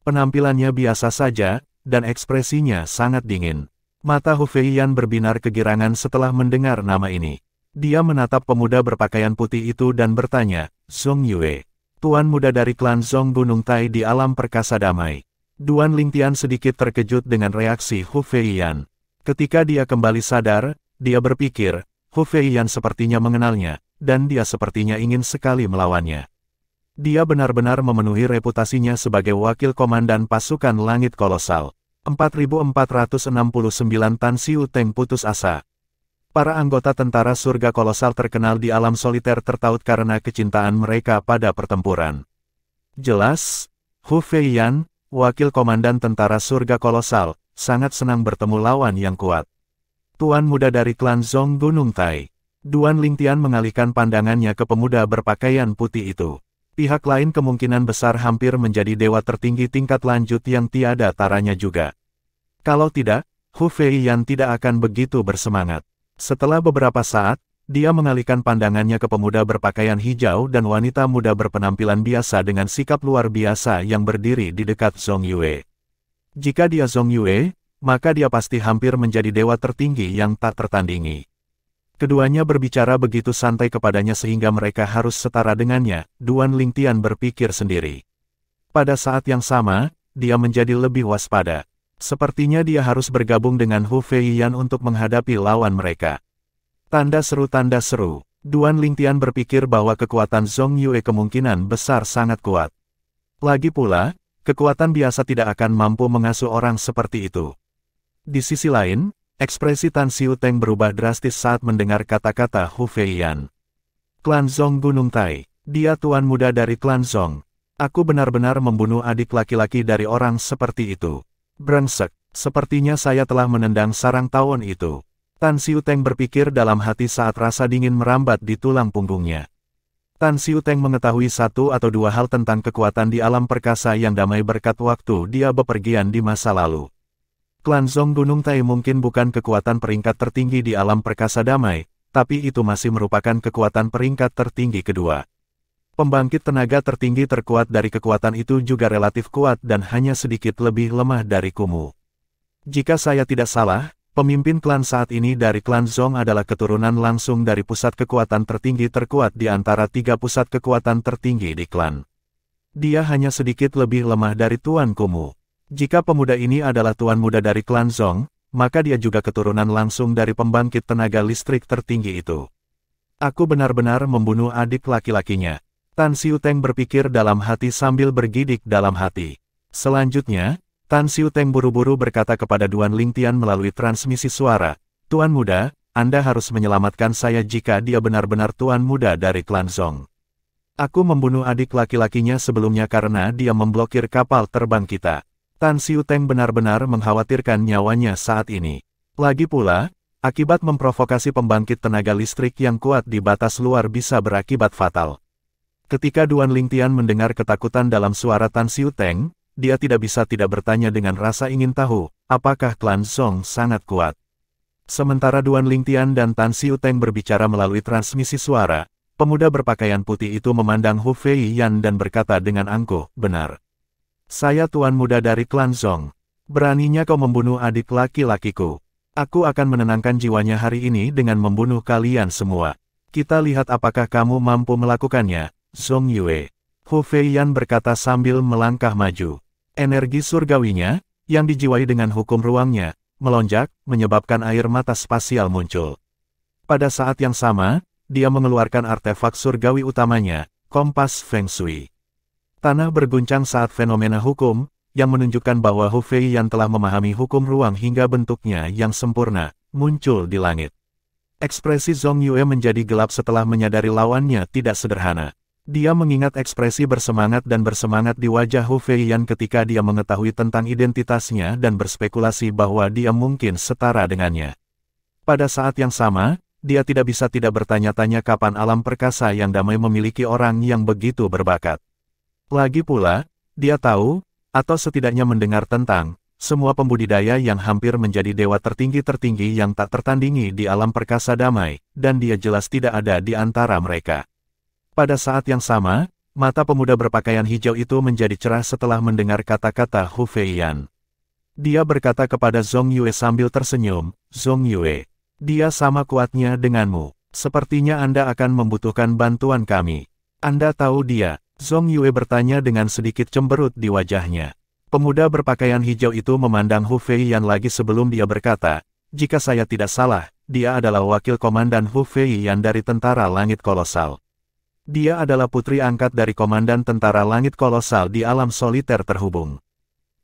Penampilannya biasa saja, dan ekspresinya sangat dingin. Mata Hu Feiyan berbinar kegirangan setelah mendengar nama ini. Dia menatap pemuda berpakaian putih itu dan bertanya, Zhong Yue, tuan muda dari klan Zhong Gunung Tai di alam perkasa damai. Duan Lingtian sedikit terkejut dengan reaksi Hu Feiyan. Ketika dia kembali sadar, dia berpikir, Hu Feiyan sepertinya mengenalnya, dan dia sepertinya ingin sekali melawannya. Dia benar-benar memenuhi reputasinya sebagai wakil komandan pasukan langit kolosal. 4469 Tan Xiuteng putus asa. Para anggota tentara surga kolosal terkenal di alam soliter tertaut karena kecintaan mereka pada pertempuran. Jelas, Hu Feiyan, wakil komandan tentara surga kolosal, sangat senang bertemu lawan yang kuat. Tuan muda dari klan Zhong Gunung Tai. Duan Lingtian mengalihkan pandangannya ke pemuda berpakaian putih itu. Pihak lain kemungkinan besar hampir menjadi dewa tertinggi tingkat lanjut yang tiada taranya juga. Kalau tidak, Hu Feiyan tidak akan begitu bersemangat. Setelah beberapa saat, dia mengalihkan pandangannya ke pemuda berpakaian hijau dan wanita muda berpenampilan biasa dengan sikap luar biasa yang berdiri di dekat Zhong Yue. Jika dia Zhong Yue, maka dia pasti hampir menjadi dewa tertinggi yang tak tertandingi. Keduanya berbicara begitu santai kepadanya sehingga mereka harus setara dengannya, Duan Lingtian berpikir sendiri. Pada saat yang sama, dia menjadi lebih waspada. Sepertinya dia harus bergabung dengan Hu Feiyan untuk menghadapi lawan mereka. Tanda seru. Duan Lingtian berpikir bahwa kekuatan Zhong Yue kemungkinan besar sangat kuat. Lagi pula, kekuatan biasa tidak akan mampu mengasuh orang seperti itu. Di sisi lain, ekspresi Tan Xiuteng berubah drastis saat mendengar kata-kata Hu Feiyan. Klan Zhong Gunung Tai, dia tuan muda dari klan Zhong. Aku benar-benar membunuh adik laki-laki dari orang seperti itu. Brengsek, sepertinya saya telah menendang sarang tawon itu. Tan Xiuteng berpikir dalam hati saat rasa dingin merambat di tulang punggungnya. Tan Xiuteng mengetahui satu atau dua hal tentang kekuatan di alam perkasa yang damai berkat waktu dia bepergian di masa lalu. Klan Zhong Gunung Tai mungkin bukan kekuatan peringkat tertinggi di alam perkasa damai, tapi itu masih merupakan kekuatan peringkat tertinggi kedua. Pembangkit tenaga tertinggi terkuat dari kekuatan itu juga relatif kuat dan hanya sedikit lebih lemah dari Kumu. Jika saya tidak salah, pemimpin klan saat ini dari klan Zhong adalah keturunan langsung dari pusat kekuatan tertinggi terkuat di antara tiga pusat kekuatan tertinggi di klan. Dia hanya sedikit lebih lemah dari Tuan Kumu. Jika pemuda ini adalah tuan muda dari klan Zhong, maka dia juga keturunan langsung dari pembangkit tenaga listrik tertinggi itu. Aku benar-benar membunuh adik laki-lakinya. Tan Xiuteng berpikir dalam hati sambil bergidik dalam hati. Selanjutnya, Tan Xiuteng buru-buru berkata kepada Duan Lingtian melalui transmisi suara, Tuan muda, Anda harus menyelamatkan saya jika dia benar-benar tuan muda dari klan Zhong. Aku membunuh adik laki-lakinya sebelumnya karena dia memblokir kapal terbang kita. Tan Xiuteng benar-benar mengkhawatirkan nyawanya saat ini. Lagi pula, akibat memprovokasi pembangkit tenaga listrik yang kuat di batas luar bisa berakibat fatal. Ketika Duan Lingtian mendengar ketakutan dalam suara Tan Xiuteng, dia tidak bisa tidak bertanya dengan rasa ingin tahu, apakah klan Zhong sangat kuat. Sementara Duan Lingtian dan Tan Xiuteng berbicara melalui transmisi suara, pemuda berpakaian putih itu memandang Hu Feiyan dan berkata dengan angkuh, benar. Saya tuan muda dari klan Zhong. Beraninya kau membunuh adik laki-lakiku. Aku akan menenangkan jiwanya hari ini dengan membunuh kalian semua. Kita lihat apakah kamu mampu melakukannya, Zhong Yue. Hu Feiyan berkata sambil melangkah maju. Energi surgawinya, yang dijiwai dengan hukum ruangnya, melonjak, menyebabkan air mata spasial muncul. Pada saat yang sama, dia mengeluarkan artefak surgawi utamanya, kompas Feng Shui. Tanah berguncang saat fenomena hukum, yang menunjukkan bahwa Hu Feiyan telah memahami hukum ruang hingga bentuknya yang sempurna, muncul di langit. Ekspresi Zhong Yue menjadi gelap setelah menyadari lawannya tidak sederhana. Dia mengingat ekspresi bersemangat di wajah Hu Feiyan ketika dia mengetahui tentang identitasnya dan berspekulasi bahwa dia mungkin setara dengannya. Pada saat yang sama, dia tidak bisa tidak bertanya-tanya kapan alam perkasa yang damai memiliki orang yang begitu berbakat. Lagi pula, dia tahu, atau setidaknya mendengar tentang, semua pembudidaya yang hampir menjadi dewa tertinggi yang tak tertandingi di alam perkasa damai, dan dia jelas tidak ada di antara mereka. Pada saat yang sama, mata pemuda berpakaian hijau itu menjadi cerah setelah mendengar kata-kata Hu Feiyan. Dia berkata kepada Zhong Yue sambil tersenyum, "Zhong Yue, dia sama kuatnya denganmu. Sepertinya Anda akan membutuhkan bantuan kami." "Anda tahu dia?" Zhong Yue bertanya dengan sedikit cemberut di wajahnya. Pemuda berpakaian hijau itu memandang Hu Feiyan lagi sebelum dia berkata, "Jika saya tidak salah, dia adalah wakil komandan Hu Feiyan dari Tentara Langit Kolosal. Dia adalah putri angkat dari Komandan Tentara Langit Kolosal di alam soliter terhubung."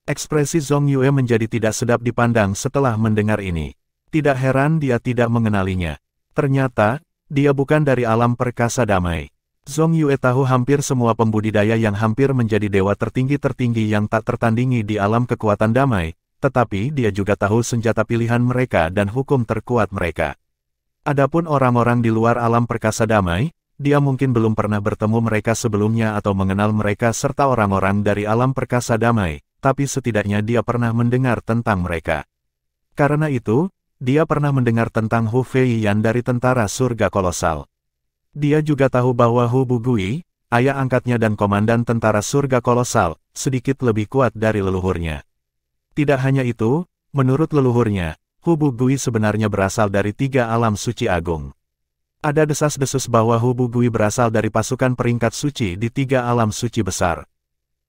Ekspresi Zhong Yue menjadi tidak sedap dipandang setelah mendengar ini. Tidak heran dia tidak mengenalinya. Ternyata, dia bukan dari alam perkasa damai. Zhong Yue tahu hampir semua pembudidaya yang hampir menjadi dewa tertinggi yang tak tertandingi di alam kekuatan damai, tetapi dia juga tahu senjata pilihan mereka dan hukum terkuat mereka. Adapun orang-orang di luar alam perkasa damai, dia mungkin belum pernah bertemu mereka sebelumnya atau mengenal mereka serta orang-orang dari alam perkasa damai, tapi setidaknya dia pernah mendengar tentang mereka. Karena itu, dia pernah mendengar tentang Hu Feiyan dari Tentara Surga Kolosal. Dia juga tahu bahwa Hu Bugui, ayah angkatnya dan komandan Tentara Surga Kolosal, sedikit lebih kuat dari leluhurnya. Tidak hanya itu, menurut leluhurnya, Hu Bugui sebenarnya berasal dari 3 alam suci agung. Ada desas-desus bahwa Hu Bugui berasal dari pasukan peringkat suci di 3 alam suci besar.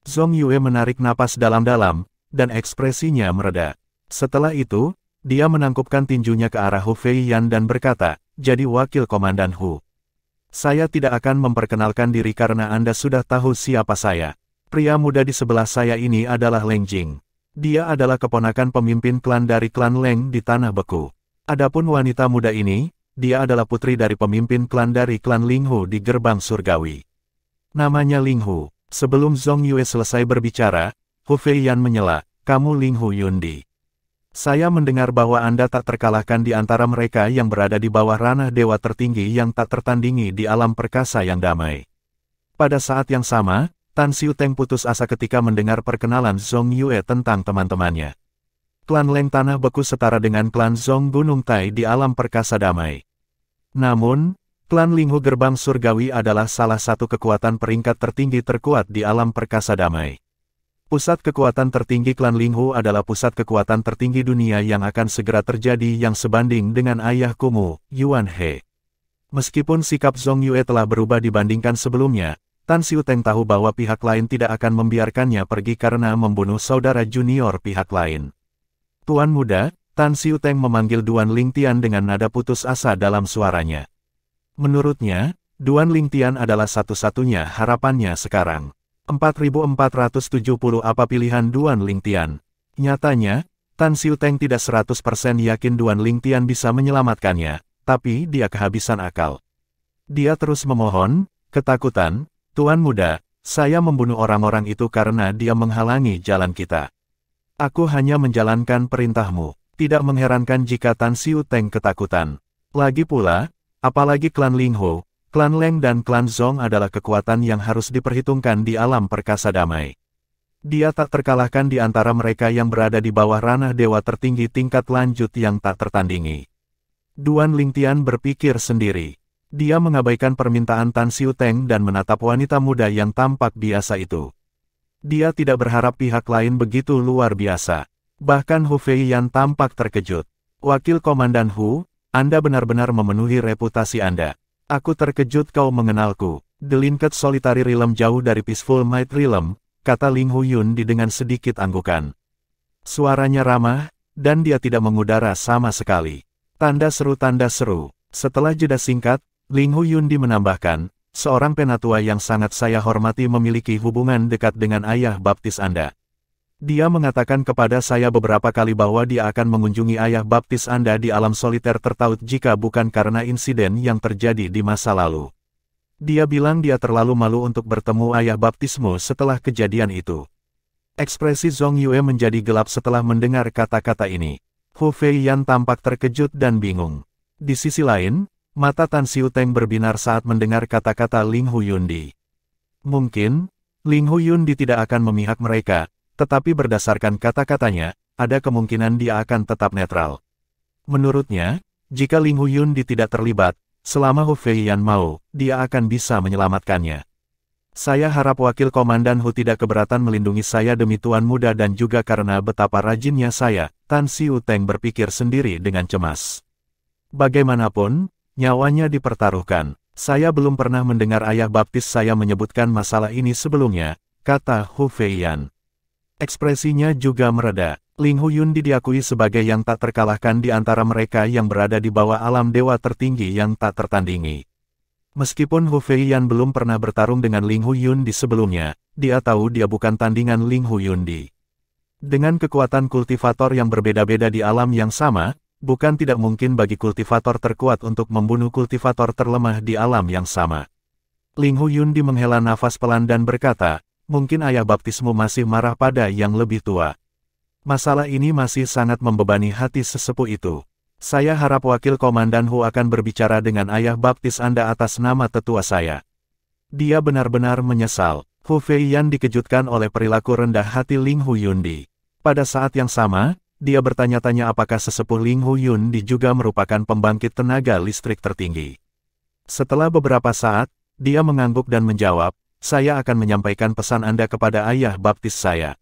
Zhong Yue menarik napas dalam-dalam, dan ekspresinya mereda. Setelah itu, dia menangkupkan tinjunya ke arah Hu Feiyan dan berkata, "Jadi wakil komandan Hu. Saya tidak akan memperkenalkan diri karena Anda sudah tahu siapa saya. Pria muda di sebelah saya ini adalah Leng Jing. Dia adalah keponakan pemimpin klan dari klan Leng di Tanah Beku. Adapun wanita muda ini, dia adalah putri dari pemimpin klan dari klan Linghu di Gerbang Surgawi. Namanya Linghu." Sebelum Zhong Yue selesai berbicara, Hu Feiyan menyela, "Kamu Linghu Yundi. Saya mendengar bahwa Anda tak terkalahkan di antara mereka yang berada di bawah ranah dewa tertinggi yang tak tertandingi di alam perkasa yang damai." Pada saat yang sama, Tan Xiuteng putus asa ketika mendengar perkenalan Zhong Yue tentang teman-temannya. Klan Leng Tanah Beku setara dengan klan Zhong Gunung Tai di alam perkasa damai. Namun, klan Linghu Gerbang Surgawi adalah salah satu kekuatan peringkat tertinggi terkuat di alam perkasa damai. Pusat kekuatan tertinggi klan Linghu adalah pusat kekuatan tertinggi dunia yang akan segera terjadi yang sebanding dengan ayah kumuh, Yuan He. Meskipun sikap Zhong Yue telah berubah dibandingkan sebelumnya, Tan Xiuteng tahu bahwa pihak lain tidak akan membiarkannya pergi karena membunuh saudara junior pihak lain. "Tuan muda," Tan Xiuteng memanggil Duan Lingtian dengan nada putus asa dalam suaranya. Menurutnya, Duan Lingtian adalah satu-satunya harapannya sekarang. 4470 apa pilihan Duan Lingtian? Nyatanya, Tan Xiuteng tidak 100% yakin Duan Lingtian bisa menyelamatkannya, tapi dia kehabisan akal. Dia terus memohon, ketakutan, "Tuan muda, saya membunuh orang-orang itu karena dia menghalangi jalan kita. Aku hanya menjalankan perintahmu." Tidak mengherankan jika Tan Xiuteng ketakutan. Lagi pula, apalagi klan Linghu, klan Leng dan klan Zhong adalah kekuatan yang harus diperhitungkan di alam perkasa damai. Dia tak terkalahkan di antara mereka yang berada di bawah ranah dewa tertinggi tingkat lanjut yang tak tertandingi. Duan Lingtian berpikir sendiri. Dia mengabaikan permintaan Tan Xiuteng dan menatap wanita muda yang tampak biasa itu. Dia tidak berharap pihak lain begitu luar biasa. Bahkan Hu Feiyan tampak terkejut. Wakil Komandan Hu, Anda benar-benar memenuhi reputasi Anda. Aku terkejut kau mengenalku. The Linked Solitary Realm jauh dari Peaceful Might Realm, kata Ling Huyun dengan sedikit anggukan. Suaranya ramah, dan dia tidak mengudara sama sekali. Tanda seru. Setelah jeda singkat, Ling Huyun menambahkan, seorang penatua yang sangat saya hormati memiliki hubungan dekat dengan ayah baptis Anda. Dia mengatakan kepada saya beberapa kali bahwa dia akan mengunjungi ayah baptis Anda di alam soliter tertaut jika bukan karena insiden yang terjadi di masa lalu. Dia bilang dia terlalu malu untuk bertemu ayah baptismu setelah kejadian itu. Ekspresi Zhong Yue menjadi gelap setelah mendengar kata-kata ini. Hu Feiyan tampak terkejut dan bingung. Di sisi lain, mata Tan Xiuteng berbinar saat mendengar kata-kata Ling Huyun. Mungkin, Ling Huyun tidak akan memihak mereka, tetapi berdasarkan kata-katanya, ada kemungkinan dia akan tetap netral. Menurutnya, jika Ling Huyun tidak terlibat, selama Hu Feiyan mau, dia akan bisa menyelamatkannya. Saya harap Wakil Komandan Hu tidak keberatan melindungi saya demi Tuan Muda dan juga karena betapa rajinnya saya, Tan Xiuteng berpikir sendiri dengan cemas. Bagaimanapun, nyawanya dipertaruhkan. Saya belum pernah mendengar ayah baptis saya menyebutkan masalah ini sebelumnya, kata Hu Feiyan. Ekspresinya juga mereda. Ling Huyun diakui sebagai yang tak terkalahkan di antara mereka yang berada di bawah alam dewa tertinggi yang tak tertandingi. Meskipun Hu Feiyan belum pernah bertarung dengan Ling Huyun sebelumnya, dia tahu dia bukan tandingan Ling Huyun. Dengan kekuatan kultivator yang berbeda-beda di alam yang sama, bukan tidak mungkin bagi kultivator terkuat untuk membunuh kultivator terlemah di alam yang sama. Ling Huyun menghela nafas pelan dan berkata, mungkin ayah baptismu masih marah pada yang lebih tua. Masalah ini masih sangat membebani hati sesepuh itu. Saya harap Wakil Komandan Hu akan berbicara dengan ayah baptis Anda atas nama tetua saya. Dia benar-benar menyesal. Hu Feiyan dikejutkan oleh perilaku rendah hati Ling Huyun. Pada saat yang sama, dia bertanya-tanya apakah sesepuh Ling Huyun juga merupakan pembangkit tenaga listrik tertinggi. Setelah beberapa saat, dia mengangguk dan menjawab, saya akan menyampaikan pesan Anda kepada ayah baptis saya.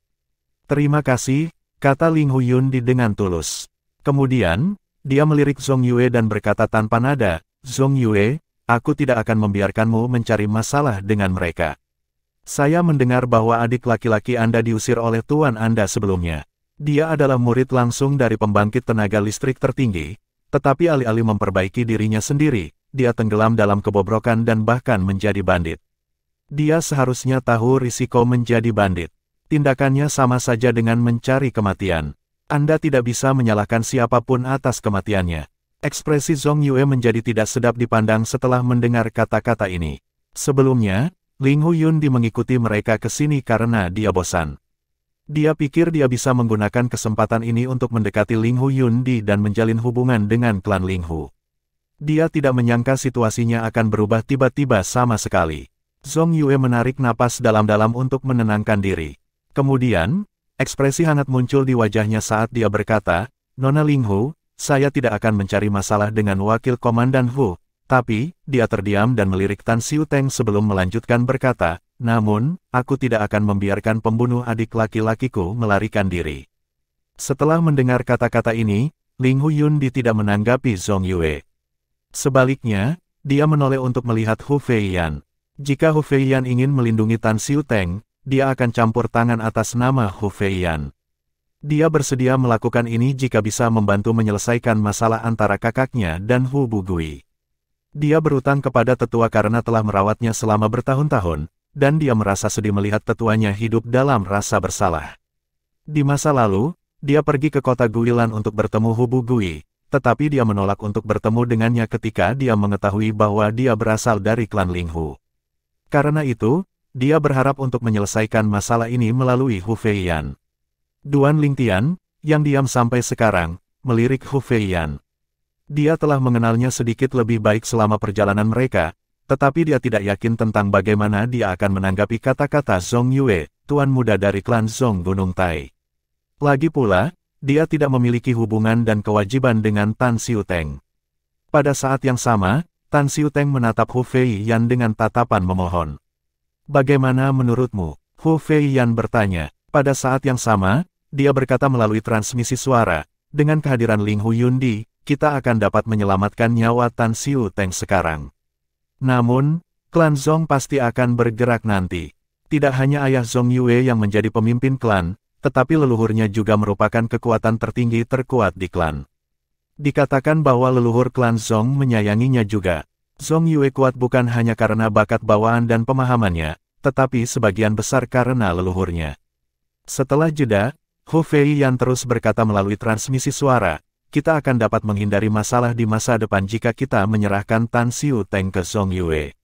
Terima kasih, kata Ling Huyun dengan tulus. Kemudian, dia melirik Zhong Yue dan berkata tanpa nada, Zhong Yue, aku tidak akan membiarkanmu mencari masalah dengan mereka. Saya mendengar bahwa adik laki-laki Anda diusir oleh tuan Anda sebelumnya. Dia adalah murid langsung dari pembangkit tenaga listrik tertinggi, tetapi alih-alih memperbaiki dirinya sendiri, dia tenggelam dalam kebobrokan dan bahkan menjadi bandit. Dia seharusnya tahu risiko menjadi bandit. Tindakannya sama saja dengan mencari kematian. Anda tidak bisa menyalahkan siapapun atas kematiannya. Ekspresi Zhong Yue menjadi tidak sedap dipandang setelah mendengar kata-kata ini. Sebelumnya, Ling Huyun mengikuti mereka ke sini karena dia bosan. Dia pikir dia bisa menggunakan kesempatan ini untuk mendekati Ling Huyun dan menjalin hubungan dengan klan Ling Hu. Dia tidak menyangka situasinya akan berubah tiba-tiba sama sekali. Zhong Yue menarik napas dalam-dalam untuk menenangkan diri. Kemudian, ekspresi hangat muncul di wajahnya saat dia berkata, Nona Ling Hu, saya tidak akan mencari masalah dengan Wakil Komandan Hu, tapi, dia terdiam dan melirik Tan Xiuteng sebelum melanjutkan berkata, namun, aku tidak akan membiarkan pembunuh adik laki-lakiku melarikan diri. Setelah mendengar kata-kata ini, Ling Huyun tidak menanggapi Zhong Yue. Sebaliknya, dia menoleh untuk melihat Hu Feiyan. Jika Hu Feiyan ingin melindungi Tan Xiuteng, dia akan campur tangan atas nama Hu Feiyan. Dia bersedia melakukan ini jika bisa membantu menyelesaikan masalah antara kakaknya dan Hu Bugui. Dia berutang kepada tetua karena telah merawatnya selama bertahun-tahun, dan dia merasa sedih melihat tetuanya hidup dalam rasa bersalah. Di masa lalu, dia pergi ke kota Guilan untuk bertemu Hu Bugui, tetapi dia menolak untuk bertemu dengannya ketika dia mengetahui bahwa dia berasal dari klan Ling Hu. Karena itu, dia berharap untuk menyelesaikan masalah ini melalui Hu Feiyan. Duan Lingtian, yang diam sampai sekarang, melirik Hu Feiyan. Dia telah mengenalnya sedikit lebih baik selama perjalanan mereka, tetapi dia tidak yakin tentang bagaimana dia akan menanggapi kata-kata Zhong Yue, tuan muda dari klan Zhong Gunung Tai. Lagi pula, dia tidak memiliki hubungan dan kewajiban dengan Tan Xiuteng. Pada saat yang sama, Tan Xiuteng menatap Hu Feiyan dengan tatapan memohon. Bagaimana menurutmu? Hu Feiyan bertanya. Pada saat yang sama, dia berkata melalui transmisi suara, Dengan kehadiran Ling Huyundi, kita akan dapat menyelamatkan nyawa Tan Xiu Teng sekarang. Namun, klan Zong pasti akan bergerak nanti. Tidak hanya ayah Zong Yue yang menjadi pemimpin klan, tetapi leluhurnya juga merupakan kekuatan tertinggi terkuat di klan. Dikatakan bahwa leluhur klan Zong menyayanginya juga. Zong Yue kuat bukan hanya karena bakat bawaan dan pemahamannya, tetapi sebagian besar karena leluhurnya. Setelah jeda, Hu Fei yang terus berkata melalui transmisi suara, kita akan dapat menghindari masalah di masa depan jika kita menyerahkan Tan Xiu Teng ke Zong Yue.